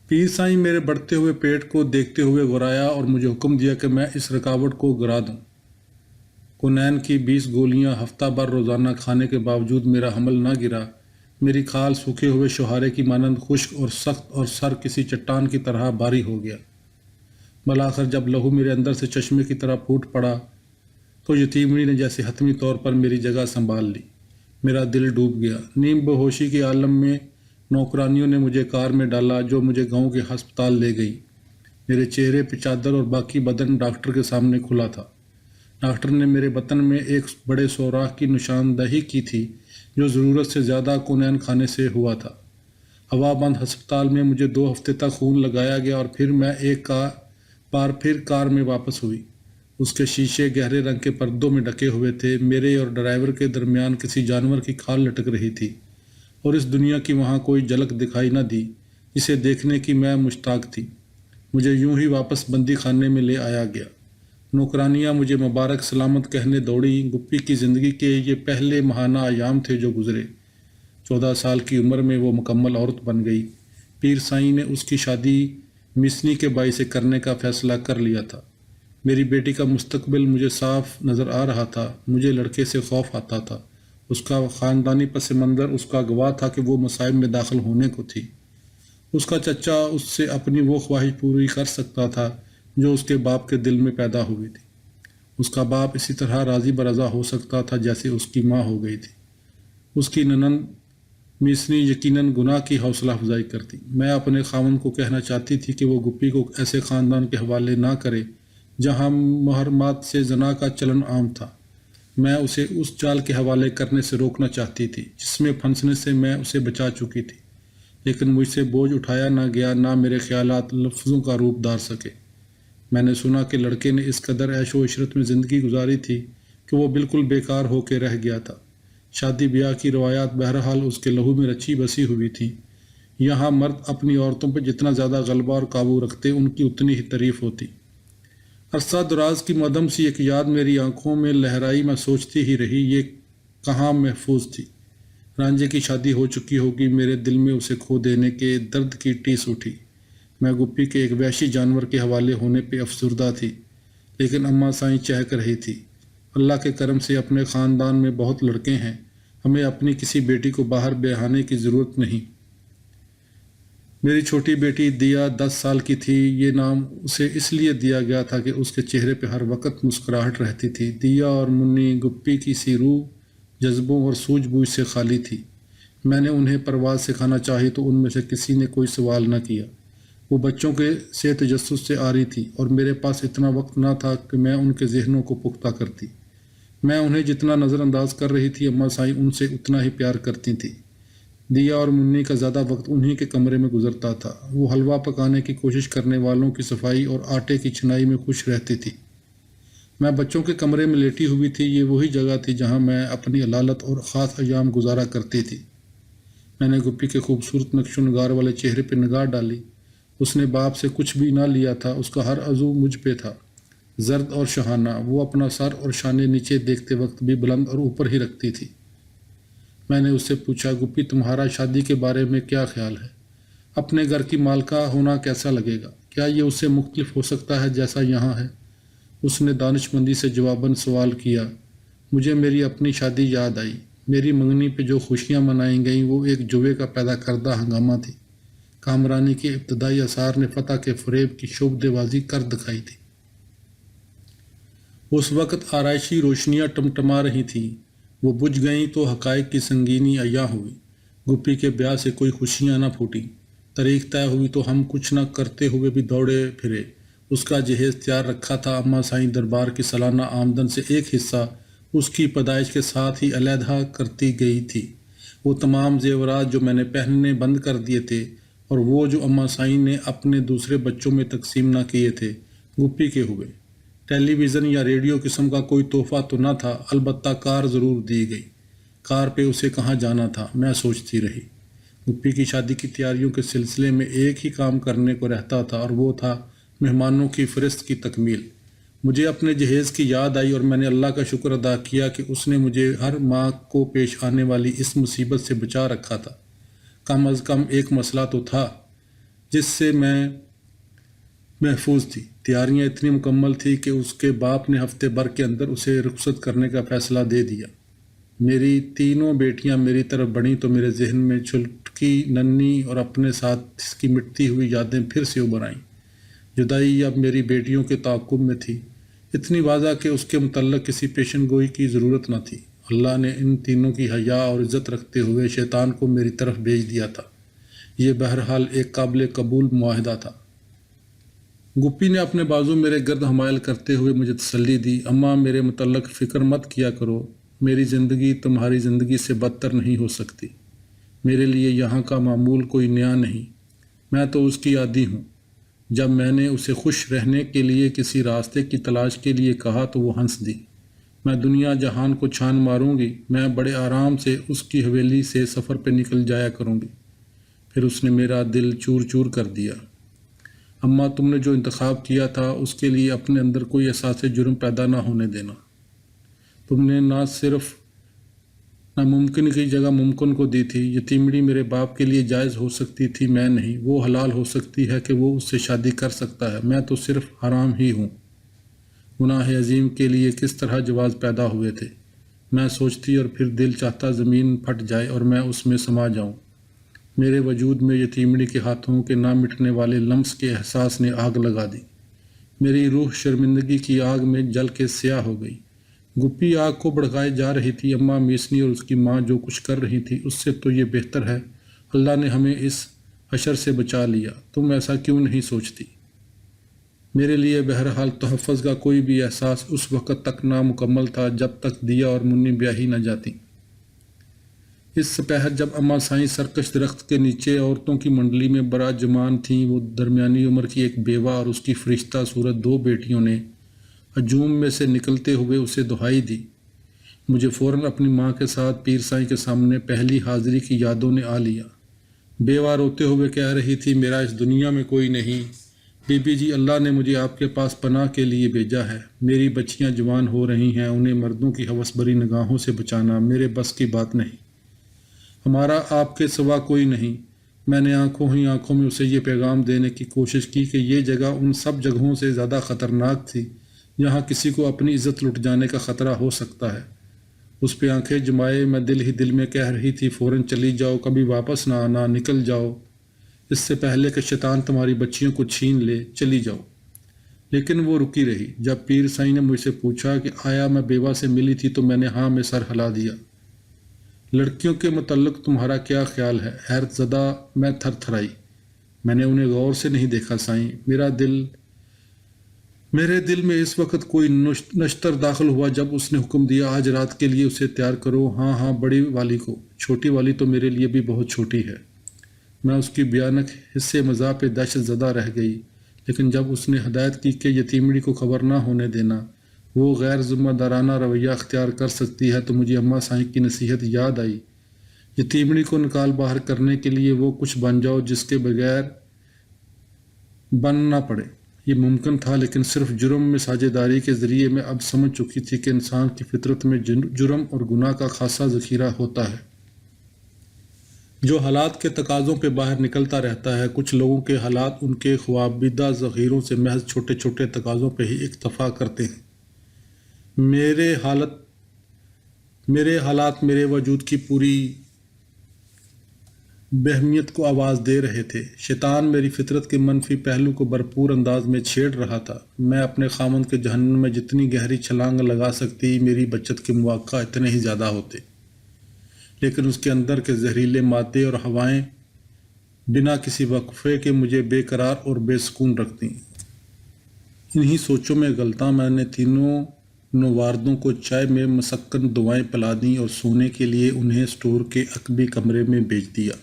پیر سائیں میرے بڑھتے ہوئے پیٹ کو دیکھتے ہوئے گرایا اور مجھے حکم دیا کہ میں اس رکاوٹ کو گرا دوں۔ کونین کی 20 گولیاں ہفتہ بھر روزانہ کھانے کے باوجود میرا حمل نہ گرا۔ میری کھال سوکھے ہوئے شہارے کی مانند خشک اور سخت اور سر کسی چٹان کی طرح بھاری ہو گیا۔ بالآخر جب لہو میرے اندر سے چشمے کی طرح پھوٹ پڑا تو یتیمڑی نے جیسے حتمی طور پر میری جگہ سنبھال لی۔ میرا دل ڈوب گیا۔ نیم بے ہوشی کے عالم میں نوکرانیوں نے مجھے کار میں ڈالا جو مجھے گاؤں کے ہسپتال لے گئی۔ میرے چہرے پہ چادر اور باقی بدن ڈاکٹر کے سامنے کھلا تھا۔ ڈاکٹر نے میرے بطن میں ایک بڑے سوراخ کی نشاندہی کی تھی جو ضرورت سے زیادہ کونین کھانے سے ہوا تھا۔ ہوا بند ہسپتال میں مجھے 2 ہفتے تک خون لگایا گیا اور پھر میں ایک بار پھر کار میں واپس ہوئی۔ اس کے شیشے گہرے رنگ کے پردوں میں ڈھکے ہوئے تھے۔ میرے اور ڈرائیور کے درمیان کسی جانور کی کھال لٹک رہی تھی اور اس دنیا کی وہاں کوئی جھلک دکھائی نہ دی جسے دیکھنے کی میں مشتاق تھی۔ مجھے یوں ہی واپس بندی خانے میں لے آیا گیا۔ نوکرانیاں مجھے مبارک سلامت کہنے دوڑی۔ گپی کی زندگی کے یہ پہلے ماہانہ ایام تھے جو گزرے۔ 14 سال کی عمر میں وہ مکمل عورت بن گئی۔ پیر سائیں نے اس کی شادی مسنی کے بائی سے کرنے کا فیصلہ کر لیا تھا۔ میری بیٹی کا مستقبل مجھے صاف نظر آ رہا تھا۔ مجھے لڑکے سے خوف آتا تھا۔ اس کا خاندانی پس منظر اس کا گواہ تھا کہ وہ مصائب میں داخل ہونے کو تھی۔ اس کا چچا اس سے اپنی وہ خواہش پوری کر سکتا تھا جو اس کے باپ کے دل میں پیدا ہوئی تھی۔ اس کا باپ اسی طرح راضی برضا ہو سکتا تھا جیسے اس کی ماں ہو گئی تھی۔ اس کی ننند میسنی یقیناً گناہ کی حوصلہ افزائی کرتی۔ میں اپنے خاوند کو کہنا چاہتی تھی کہ وہ گپی کو ایسے خاندان کے حوالے نہ کرے جہاں محرمات سے زنا کا چلن عام تھا۔ میں اسے اس چال کے حوالے کرنے سے روکنا چاہتی تھی جس میں پھنسنے سے میں اسے بچا چکی تھی، لیکن مجھ سے بوجھ اٹھایا نہ گیا، نہ میرے خیالات لفظوں کا روپ دھار سکے۔ میں نے سنا کہ لڑکے نے اس قدر عیش و عشرت میں زندگی گزاری تھی کہ وہ بالکل بیکار ہو کے رہ گیا تھا۔ شادی بیاہ کی روایات بہرحال اس کے لہو میں رچی بسی ہوئی تھی۔ یہاں مرد اپنی عورتوں پہ جتنا زیادہ غلبہ اور قابو رکھتے ان کی اتنی ہی تعریف ہوتی۔ عرصہ دراز کی مدھم سی ایک یاد میری آنکھوں میں لہرائی۔ میں سوچتی ہی رہی یہ کہاں محفوظ تھی۔ رانجھے کی شادی ہو چکی ہوگی۔ میرے دل میں اسے کھو دینے کے درد کی ٹیس اٹھی۔ میں گپی کے ایک وحشی جانور کے حوالے ہونے پہ افسردہ تھی، لیکن اماں سائیں چہک رہی تھی، اللہ کے کرم سے اپنے خاندان میں بہت لڑکے ہیں، ہمیں اپنی کسی بیٹی کو باہر بیاہنے کی ضرورت نہیں۔ میری چھوٹی بیٹی دیا 10 سال کی تھی۔ یہ نام اسے اس لیے دیا گیا تھا کہ اس کے چہرے پہ ہر وقت مسکراہٹ رہتی تھی۔ دیا اور منی گپی کی سی روح، جذبوں اور سوجھ بوجھ سے خالی تھی۔ میں نے انہیں پرواز سکھانا چاہی تو ان میں سے کسی نے کوئی سوال نہ کیا۔ وہ بچوں کے سے تجسس سے آ رہی تھی اور میرے پاس اتنا وقت نہ تھا کہ میں ان کے ذہنوں کو پختہ کرتی۔ میں انہیں جتنا نظر انداز کر رہی تھی اماں سائیں ان سے اتنا ہی پیار کرتی تھیں۔ دیا اور منی کا زیادہ وقت انہی کے کمرے میں گزرتا تھا۔ وہ حلوہ پکانے کی کوشش کرنے والوں کی صفائی اور آٹے کی چھنائی میں خوش رہتی تھی۔ میں بچوں کے کمرے میں لیٹی ہوئی تھی۔ یہ وہی جگہ تھی جہاں میں اپنی علالت اور خاص ایام گزارا کرتی تھی۔ میں نے گپی کے خوبصورت نقش و نگار والے چہرے پہ نگاہ ڈالی۔ اس نے باپ سے کچھ بھی نہ لیا تھا۔ اس کا ہر عضو مجھ پہ تھا، زرد اور شہانہ۔ وہ اپنا سر اور شانے نیچے دیکھتے وقت بھی بلند اور اوپر ہی رکھتی تھی۔ میں نے اس سے پوچھا، گپی تمہارا شادی کے بارے میں کیا خیال ہے؟ اپنے گھر کی مالکہ ہونا کیسا لگے گا؟ کیا یہ اس سے مختلف ہو سکتا ہے جیسا یہاں ہے؟ اس نے دانش مندی سے جواباً سوال کیا۔ مجھے میری اپنی شادی یاد آئی۔ میری منگنی پہ جو خوشیاں منائی گئیں وہ ایک جوے کا پیدا کردہ ہنگامہ تھی۔ کامرانی کے ابتدائی آثار نے فتح کے فریب کی شعبدے بازی کر دکھائی تھی۔ اس وقت آرائشی روشنیاں ٹمٹما رہی تھیں۔ وہ بجھ گئیں تو حقائق کی سنگینی عیاں ہوئی۔ گپی کے بیاہ سے کوئی خوشیاں نہ پھوٹیں۔ تاریخ طے ہوئی تو ہم کچھ نہ کرتے ہوئے بھی دوڑے پھرے۔ اس کا جہیز تیار رکھا تھا۔ اماں سائیں دربار کی سالانہ آمدن سے ایک حصہ اس کی پیدائش کے ساتھ ہی علیحدہ کرتی گئی تھی۔ وہ تمام زیورات جو میں نے پہننے بند کر دیے تھے اور وہ جو اماں سائیں نے اپنے دوسرے بچوں میں تقسیم نہ کیے تھے، گپی کے ہوئے۔ ٹیلی ویژن یا ریڈیو قسم کا کوئی تحفہ تو نہ تھا، البتہ کار ضرور دی گئی۔ کار پہ اسے کہاں جانا تھا، میں سوچتی رہی۔ گپی کی شادی کی تیاریوں کے سلسلے میں ایک ہی کام کرنے کو رہتا تھا اور وہ تھا مہمانوں کی فہرست کی تکمیل۔ مجھے اپنے جہیز کی یاد آئی اور میں نے اللہ کا شکر ادا کیا کہ اس نے مجھے ہر ماں کو پیش آنے والی اس مصیبت سے بچا رکھا تھا۔ کم از کم ایک مسئلہ تو تھا جس سے میں محفوظ تھی۔ تیاریاں اتنی مکمل تھی کہ اس کے باپ نے ہفتے بھر کے اندر اسے رخصت کرنے کا فیصلہ دے دیا۔ میری تینوں بیٹیاں میری طرف بڑھیں تو میرے ذہن میں چھلکی ننھی اور اپنے ساتھ اس کی مٹتی ہوئی یادیں پھر سے ابھر آئیں۔ جدائی اب میری بیٹیوں کے تعاقب میں تھی، اتنی واضح کہ اس کے متعلق کسی پیشن گوئی کی ضرورت نہ تھی۔ اللہ نے ان تینوں کی حیا اور عزت رکھتے ہوئے شیطان کو میری طرف بھیج دیا تھا۔ یہ بہرحال ایک قابل قبول معاہدہ تھا۔ گپی نے اپنے بازو میرے گرد حمائل کرتے ہوئے مجھے تسلی دی۔ اماں، میرے متعلق فکر مت کیا کرو، میری زندگی تمہاری زندگی سے بدتر نہیں ہو سکتی۔ میرے لیے یہاں کا معمول کوئی نیا نہیں، میں تو اس کی عادی ہوں۔ جب میں نے اسے خوش رہنے کے لیے کسی راستے کی تلاش کے لیے کہا تو وہ ہنس دی۔ میں دنیا جہان کو چھان ماروں گی، میں بڑے آرام سے اس کی حویلی سے سفر پہ نکل جایا کروں گی۔ پھر اس نے میرا دل چور چور کر دیا۔ اماں، تم نے جو انتخاب کیا تھا اس کے لیے اپنے اندر کوئی احساس جرم پیدا نہ ہونے دینا۔ تم نے نہ صرف ناممکن کی جگہ ممکن کو دی تھی۔ یتیمڑی میرے باپ کے لیے جائز ہو سکتی تھی، میں نہیں۔ وہ حلال ہو سکتی ہے کہ وہ اس سے شادی کر سکتا ہے، میں تو صرف حرام ہی ہوں۔ گناہ عظیم کے لیے کس طرح جواز پیدا ہوئے تھے، میں سوچتی اور پھر دل چاہتا زمین پھٹ جائے اور میں اس میں سما جاؤں۔ میرے وجود میں یتیمڑی کے ہاتھوں کے نہ مٹنے والے لمس کے احساس نے آگ لگا دی۔ میری روح شرمندگی کی آگ میں جل کے سیاہ ہو گئی۔ گپی آگ کو بھڑکائے جا رہی تھی۔ اماں میسنی اور اس کی ماں جو کچھ کر رہی تھی اس سے تو یہ بہتر ہے اللہ نے ہمیں اس حشر سے بچا لیا۔ تم ایسا کیوں نہیں سوچتی؟ میرے لیے بہرحال تحفظ کا کوئی بھی احساس اس وقت تک نامکمل تھا جب تک دیا اور منی بیاہی نہ جاتی۔ اس سپہر جب اماں سائیں سرکش درخت کے نیچے عورتوں کی منڈلی میں براجمان تھیں، وہ درمیانی عمر کی ایک بیوہ اور اس کی فرشتہ صورت دو بیٹیوں نے ہجوم میں سے نکلتے ہوئے اسے دہائی دی۔ مجھے فوراً اپنی ماں کے ساتھ پیر سائیں کے سامنے پہلی حاضری کی یادوں نے آ لیا۔ بیوہ روتے ہوئے کہہ رہی تھی، میرا اس دنیا میں کوئی نہیں، بی بی جی، اللہ نے مجھے آپ کے پاس پناہ کے لیے بھیجا ہے۔ میری بچیاں جوان ہو رہی ہیں، انہیں مردوں کی ہوس بھری نگاہوں سے بچانا میرے بس کی بات نہیں۔ ہمارا آپ کے سوا کوئی نہیں۔ میں نے آنکھوں ہی آنکھوں میں اسے یہ پیغام دینے کی کوشش کی کہ یہ جگہ ان سب جگہوں سے زیادہ خطرناک تھی جہاں کسی کو اپنی عزت لٹ جانے کا خطرہ ہو سکتا ہے۔ اس پہ آنکھیں جمائے میں دل ہی دل میں کہہ رہی تھی، فوراً چلی جاؤ، کبھی واپس نہ آنا، نکل جاؤ، اس سے پہلے کہ شیطان تمہاری بچیوں کو چھین لے، چلی جاؤ۔ لیکن وہ رکی رہی۔ جب پیر سائیں نے مجھ سے پوچھا کہ آیا میں بیوہ سے ملی تھی تو میں نے ہاں میں سر ہلا دیا۔ لڑکیوں کے متعلق تمہارا کیا خیال ہے؟ حیرت زدہ میں تھر تھرائی۔ میں نے انہیں غور سے نہیں دیکھا سائیں۔ میرے دل میں اس وقت کوئی نشتر داخل ہوا جب اس نے حکم دیا، آج رات کے لیے اسے تیار کرو۔ ہاں ہاں، بڑی والی کو، چھوٹی والی تو میرے لیے بھی بہت چھوٹی ہے۔ میں اس کی بیانک حصے مزاح پہ دہشت زدہ رہ گئی، لیکن جب اس نے ہدایت کی کہ یتیمڑی کو خبر نہ ہونے دینا، وہ غیر ذمہ دارانہ رویہ اختیار کر سکتی ہے، تو مجھے اماں سائیں کی نصیحت یاد آئی۔ یتیمڑی کو نکال باہر کرنے کے لیے وہ کچھ بن جاؤ جس کے بغیر بن نہ پڑے۔ یہ ممکن تھا، لیکن صرف جرم میں ساجھے داری کے ذریعے میں اب سمجھ چکی تھی کہ انسان کی فطرت میں جرم اور گناہ کا خاصا ذخیرہ ہوتا ہے جو حالات کے تقاضوں پہ باہر نکلتا رہتا ہے۔ کچھ لوگوں کے حالات ان کے خوابیدہ ذخیروں سے محض چھوٹے چھوٹے تقاضوں پہ ہی اکتفا کرتے ہیں۔ میرے حالات میرے وجود کی پوری بہمیت کو آواز دے رہے تھے۔ شیطان میری فطرت کے منفی پہلو کو بھرپور انداز میں چھیڑ رہا تھا۔ میں اپنے خامند کے جہنم میں جتنی گہری چھلانگ لگا سکتی، میری بچت کے مواقع اتنے ہی زیادہ ہوتے، لیکن اس کے اندر کے زہریلے مادے اور ہوائیں بنا کسی وقفے کے مجھے بے قرار اور بے سکون رکھتی۔ انہی سوچوں میں غلطاں میں نے تینوں نواردوں کو چائے میں مسکن دعائیں پلا دیں اور سونے کے لیے انہیں اسٹور کے عقبی کمرے میں بھیج دیا۔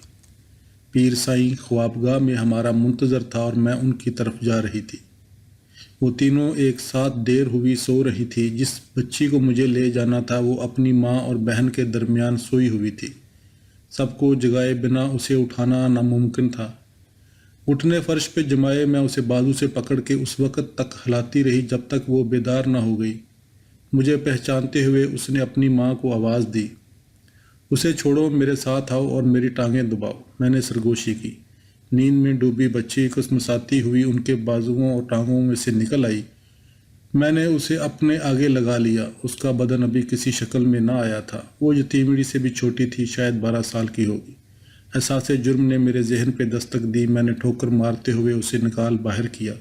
پیر سائیں خوابگاہ میں ہمارا منتظر تھا اور میں ان کی طرف جا رہی تھی۔ وہ تینوں ایک ساتھ دیر ہوئی سو رہی تھی۔ جس بچی کو مجھے لے جانا تھا وہ اپنی ماں اور بہن کے درمیان سوئی ہوئی تھی۔ سب کو جگائے بنا اسے اٹھانا ناممکن تھا۔ اٹھنے فرش پہ جمائے میں اسے بازو سے پکڑ کے اس وقت تک ہلاتی رہی جب تک وہ بیدار نہ ہو گئی۔ مجھے پہچانتے ہوئے اس نے اپنی ماں کو آواز دی، اسے چھوڑو، میرے ساتھ آؤ اور میری ٹانگیں دباؤ۔ میں نے سرگوشی کی۔ نیند میں ڈوبی بچی کسمساتی ہوئی ان کے بازوؤں اور ٹانگوں میں سے نکل آئی۔ میں نے اسے اپنے آگے لگا لیا۔ اس کا بدن ابھی کسی شکل میں نہ آیا تھا۔ وہ یتیمڑی سے بھی چھوٹی تھی، شاید 12 سال کی ہوگی۔ احساس جرم نے میرے ذہن پہ دستک دی۔ میں نے ٹھوکر مارتے ہوئے اسے نکال باہر کیا۔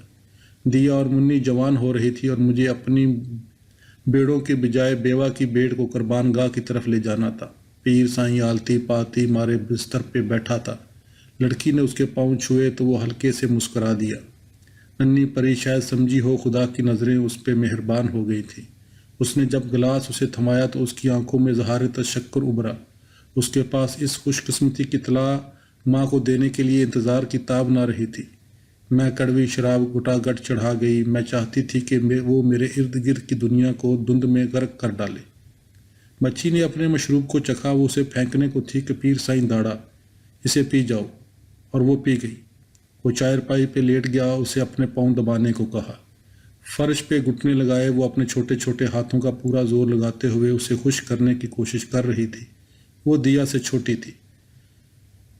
دیا اور منی جوان ہو رہی تھی اور مجھے اپنی بیڑوں کے بجائے بیوہ کی بیڑ کو قربان گاہ کی طرف لے جانا تھا۔ پیر سائیں آلتی پاتی مارے بستر پہ بیٹھا تھا۔ لڑکی نے اس کے پاؤں چھوئے تو وہ ہلکے سے مسکرا دیا۔ ننھی پری شاید سمجھی ہو خدا کی نظریں اس پہ مہربان ہو گئی تھیں۔ اس نے جب گلاس اسے تھمایا تو اس کی آنکھوں میں اظہار تشکر ابھرا۔ اس کے پاس اس خوش قسمتی کی اطلاع ماں کو دینے کے لیے انتظار کی تاب نہ رہی تھی۔ میں کڑوی شراب گٹا گٹ چڑھا گئی۔ میں چاہتی تھی کہ وہ میرے ارد گرد کی دنیا کو دھند میں غرق کر ڈالے۔ بچی نے اپنے مشروب کو چکھا۔ وہ اسے پھینکنے کو تھی کہ پیر سائیں داڑا، اسے پی جاؤ، اور وہ پی گئی۔ وہ چارپائی پہ لیٹ گیا، اسے اپنے پاؤں دبانے کو کہا۔ فرش پہ گھٹنے لگائے وہ اپنے چھوٹے چھوٹے ہاتھوں کا پورا زور لگاتے ہوئے اسے خوش کرنے کی کوشش کر رہی تھی۔ وہ دیا سے چھوٹی تھی۔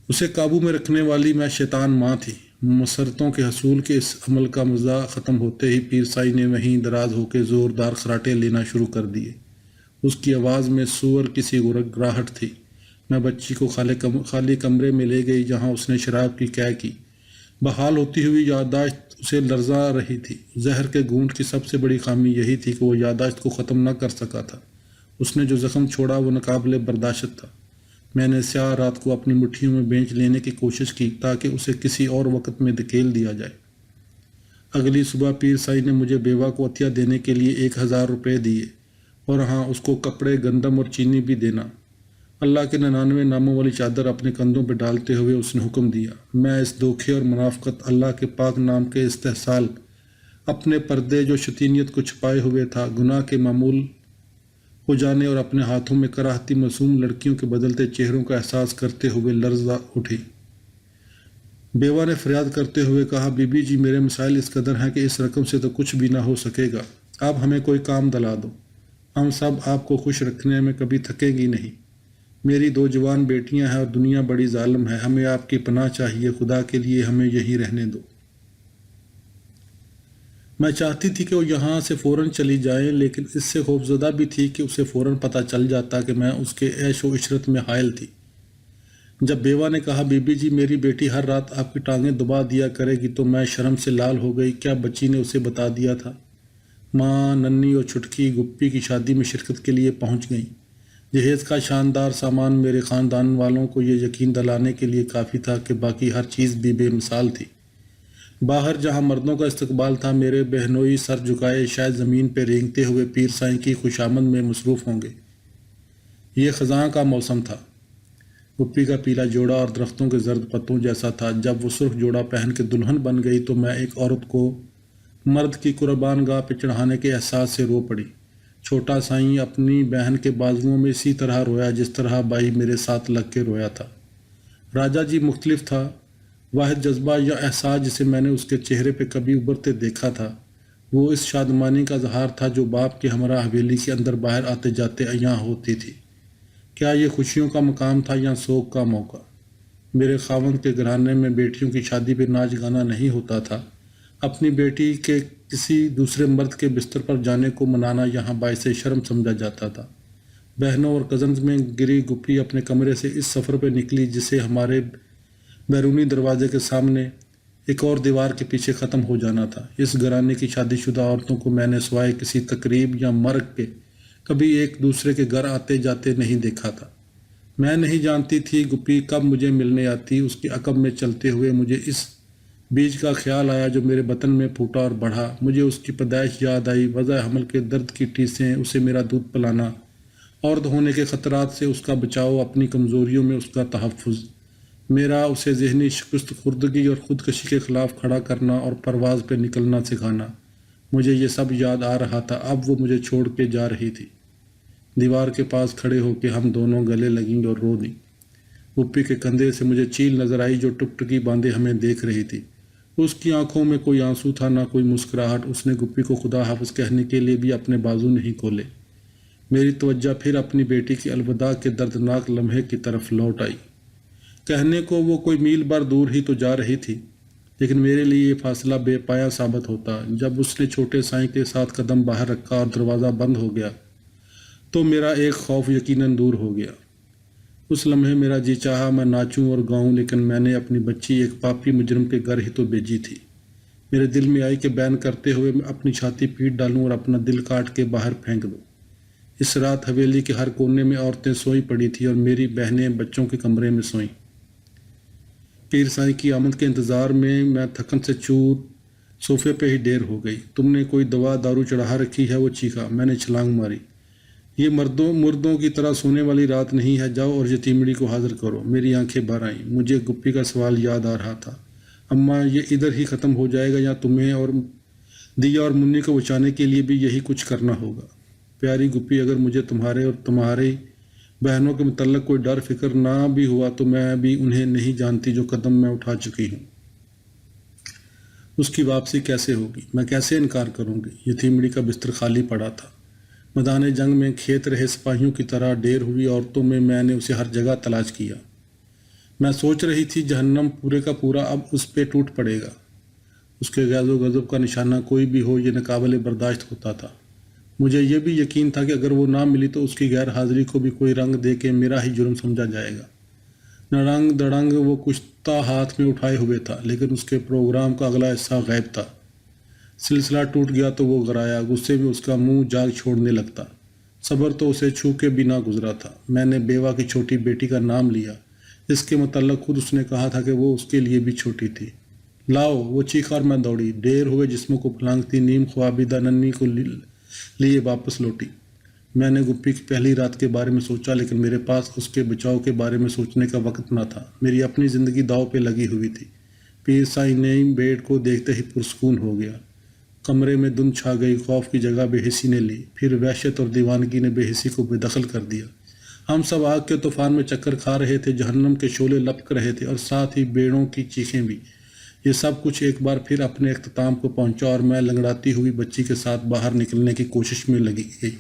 اسے قابو میں رکھنے والی میں شیطان ماں تھی۔ مسرتوں کے حصول کے اس عمل کا مزہ ختم ہوتے ہی پیر سائی نے وہیں دراز ہو کے زوردار خراٹے لینا شروع کر دیے۔ اس کی آواز میں سور کسی گراہٹ تھی۔ میں بچی کو خالی کمرے میں لے گئی جہاں اس نے شراب کی قے کی۔ بحال ہوتی ہوئی یادداشت اسے لرزا رہی تھی۔ زہر کے گھونٹ کی سب سے بڑی خامی یہی تھی کہ وہ یادداشت کو ختم نہ کر سکا تھا۔ اس نے جو زخم چھوڑا وہ ناقابل برداشت تھا۔ میں نے سیاہ رات کو اپنی مٹھیوں میں بینچ لینے کی کوشش کی تاکہ اسے کسی اور وقت میں دھکیل دیا جائے۔ اگلی صبح پیر سائی نے مجھے بیوہ کو عطیہ دینے کے لیے 1000 روپے دیے، اور ہاں، اس کو کپڑے، گندم اور چینی بھی دینا۔ اللہ کے 99 ناموں والی چادر اپنے کندھوں پہ ڈالتے ہوئے اس نے حکم دیا۔ میں اس دھوکے اور منافقت، اللہ کے پاک نام کے استحصال، اپنے پردے جو شیطانیت کو چھپائے ہوئے تھا، گناہ کے معمول ہو جانے اور اپنے ہاتھوں میں کراہتی معصوم لڑکیوں کے بدلتے چہروں کا احساس کرتے ہوئے لرزا اٹھی۔ بیوہ نے فریاد کرتے ہوئے کہا، بی بی جی، میرے مسائل اس قدر ہیں کہ اس رقم سے تو کچھ بھی نہ ہو سکے گا۔ آپ ہمیں کوئی کام دلا دو، ہم سب آپ کو خوش رکھنے میں کبھی تھکیں گی نہیں۔ میری 2 جوان بیٹیاں ہیں اور دنیا بڑی ظالم ہے۔ ہمیں آپ کی پناہ چاہیے، خدا کے لیے ہمیں یہیں رہنے دو۔ میں چاہتی تھی کہ وہ یہاں سے فوراً چلی جائیں، لیکن اس سے خوفزدہ بھی تھی کہ اسے فوراً پتہ چل جاتا کہ میں اس کے عیش و عشرت میں حائل تھی۔ جب بیوہ نے کہا، بی بی جی، میری بیٹی ہر رات آپ کی ٹانگیں دبا دیا کرے گی، تو میں شرم سے لال ہو گئی۔ کیا بچی نے اسے بتا دیا تھا؟ ماں، ننھی اور چھٹکی گپی کی شادی میں شرکت کے لیے پہنچ گئیں۔ جہیز کا شاندار سامان میرے خاندان والوں کو یہ یقین دلانے کے لیے کافی تھا کہ باقی ہر چیز بھی بے مثال تھی۔ باہر جہاں مردوں کا استقبال تھا، میرے بہنوئی سر جھکائے شاید زمین پہ رینگتے ہوئے پیر سائیں کی خوشامد میں مصروف ہوں گے۔ یہ خزاں کا موسم تھا۔ گپی کا پیلا جوڑا اور درختوں کے زرد پتوں جیسا تھا۔ جب وہ سرخ جوڑا پہن کے دلہن بن گئی تو میں ایک عورت کو مرد کی قربان گاہ پہ چڑھانے کے احساس سے رو پڑی۔ چھوٹا سائیں اپنی بہن کے بازوؤں میں اسی طرح رویا جس طرح بائی میرے ساتھ لگ کے رویا تھا۔ راجا جی مختلف تھا۔ واحد جذبہ یا احساس جسے میں نے اس کے چہرے پہ کبھی ابھرتے دیکھا تھا، وہ اس شادمانی کا اظہار تھا جو باپ کے ہمراہ حویلی کے اندر باہر آتے جاتے عیاں ہوتی تھی۔ کیا یہ خوشیوں کا مقام تھا یا سوگ کا موقع؟ میرے خاوند کے گھرانے میں بیٹیوں کی شادی پہ ناچ گانا نہیں ہوتا تھا۔ اپنی بیٹی کے کسی دوسرے مرد کے بستر پر جانے کو منانا یہاں باعث شرم سمجھا جاتا تھا۔ بہنوں اور کزنز میں گری گپی اپنے کمرے سے اس سفر پہ نکلی جسے ہمارے بیرونی دروازے کے سامنے ایک اور دیوار کے پیچھے ختم ہو جانا تھا۔ اس گھرانے کی شادی شدہ عورتوں کو میں نے سوائے کسی تقریب یا مرگ کے کبھی ایک دوسرے کے گھر آتے جاتے نہیں دیکھا تھا۔ میں نہیں جانتی تھی گپی کب مجھے ملنے آتی۔ اس کے عقب میں چلتے ہوئے مجھے اس بیج کا خیال آیا جو میرے بطن میں پھوٹا اور بڑھا۔ مجھے اس کی پیدائش یاد آئی، وضع حمل کے درد کی ٹیسیں، اسے میرا دودھ پلانا، عورت ہونے کے خطرات سے اس کا بچاؤ، اپنی کمزوریوں میں اس کا تحفظ، میرا اسے ذہنی شکست خوردگی اور خودکشی کے خلاف کھڑا کرنا اور پرواز پہ نکلنا سکھانا۔ مجھے یہ سب یاد آ رہا تھا۔ اب وہ مجھے چھوڑ کے جا رہی تھی۔ دیوار کے پاس کھڑے ہو کے ہم دونوں گلے لگیں اور رو دیں۔ گپی کے کندھے سے مجھے چیل نظر آئی جو ٹکٹکی باندھے ہمیں دیکھ رہی تھی۔ اس کی آنکھوں میں کوئی آنسو تھا نہ کوئی مسکراہٹ۔ اس نے گپی کو خدا حافظ کہنے کے لیے بھی اپنے بازو نہیں کھولے۔ میری توجہ پھر اپنی بیٹی کی الوداع کے دردناک لمحے کی طرف لوٹ آئی۔ کہنے کو وہ کوئی میل بھر دور ہی تو جا رہی تھی، لیکن میرے لیے یہ فاصلہ بے پایہ ثابت ہوتا۔ جب اس نے چھوٹے سائیں کے ساتھ قدم باہر رکھا اور دروازہ بند ہو گیا تو میرا ایک خوف یقیناً دور ہو گیا۔ اس لمحے میرا جی چاہا میں ناچوں اور گاؤں، لیکن میں نے اپنی بچی ایک پاپی مجرم کے گھر ہی تو بھیجی تھی۔ میرے دل میں آئی کہ بیان کرتے ہوئے میں اپنی چھاتی پیٹ ڈالوں اور اپنا دل کاٹ کے باہر پھینک دوں۔ اس رات حویلی کے ہر کونے میں عورتیں سوئی پڑی تھیں اور میری بہنیں بچوں کے کمرے میں سوئیں۔ پیر سائیں کی آمد کے انتظار میں تھکن سے چور صوفے پہ ہی ڈیر ہو گئی۔ تم نے کوئی دوا دارو چڑھا رکھی ہے، وہ چیخا۔ میں نے چھلانگ ماری۔ یہ مردوں کی طرح سونے والی رات نہیں ہے، جاؤ اور یتیمڑی کو حاضر کرو۔ میری آنکھیں بھر آئیں۔ مجھے گپی کا سوال یاد آ رہا تھا، اماں یہ ادھر ہی ختم ہو جائے گا یا تمہیں اور دیا اور منی کو بچانے کے لیے بھی یہی کچھ کرنا ہوگا؟ پیاری گپی، اگر مجھے تمہارے اور تمہاری بہنوں کے متعلق کوئی ڈر فکر نہ بھی ہوا تو میں بھی انہیں نہیں جانتی جو قدم میں اٹھا چکی ہوں۔ اس کی واپسی کیسے ہوگی؟ میں کیسے انکار کروں گی؟ یتیمڑی کا بستر خالی پڑا تھا۔ میدان جنگ میں کھیت رہے سپاہیوں کی طرح ڈھیر ہوئی عورتوں میں نے اسے ہر جگہ تلاش کیا۔ میں سوچ رہی تھی جہنم پورے کا پورا اب اس پہ ٹوٹ پڑے گا۔ اس کے غیظ و غضب کا نشانہ کوئی بھی ہو، یہ ناقابل برداشت ہوتا تھا۔ مجھے یہ بھی یقین تھا کہ اگر وہ نہ ملی تو اس کی غیر حاضری کو بھی کوئی رنگ دے کے میرا ہی جرم سمجھا جائے گا۔ نڑنگ دڑنگ وہ کشتہ ہاتھ میں اٹھائے ہوئے تھا، لیکن اس کے پروگرام کا اگلا حصہ غائب تھا۔ سلسلہ ٹوٹ گیا تو وہ غرایا، غصے میں اس کا منہ جاگ چھوڑنے لگتا۔ صبر تو اسے چھو کے بھی نہ گزرا تھا۔ میں نے بیوہ کی چھوٹی بیٹی کا نام لیا۔ اس کے متعلق خود اس نے کہا تھا کہ وہ اس کے لیے بھی چھوٹی تھی۔ لاؤ، وہ چیخا اور میں دوڑی، ڈھیر ہوئے جسموں کو پھلانگتی نیم خوابیدہ ننھی کو لیے واپس لوٹی۔ میں نے گپی کی پہلی رات کے بارے میں سوچا، لیکن میرے پاس اس کے بچاؤ کے بارے میں سوچنے کا وقت نہ تھا۔ میری اپنی زندگی داؤ پہ لگی ہوئی تھی۔ پیر سائیں نئی بیڈ کو دیکھتے ہی پرسکون ہو گیا۔ کمرے میں دھند چھا گئی، خوف کی جگہ بے حسی نے لی، پھر وحشت اور دیوانگی نے بے حسی کو بے دخل کر دیا۔ ہم سب آگ کے طوفان میں چکر کھا رہے تھے، جہنم کے شعلے لپک رہے تھے اور ساتھ ہی بیڑوں کی چیخیں بھی۔ یہ سب کچھ ایک بار پھر اپنے اختتام کو پہنچا اور میں لنگڑاتی ہوئی بچی کے ساتھ باہر نکلنے کی کوشش میں لگی گئی۔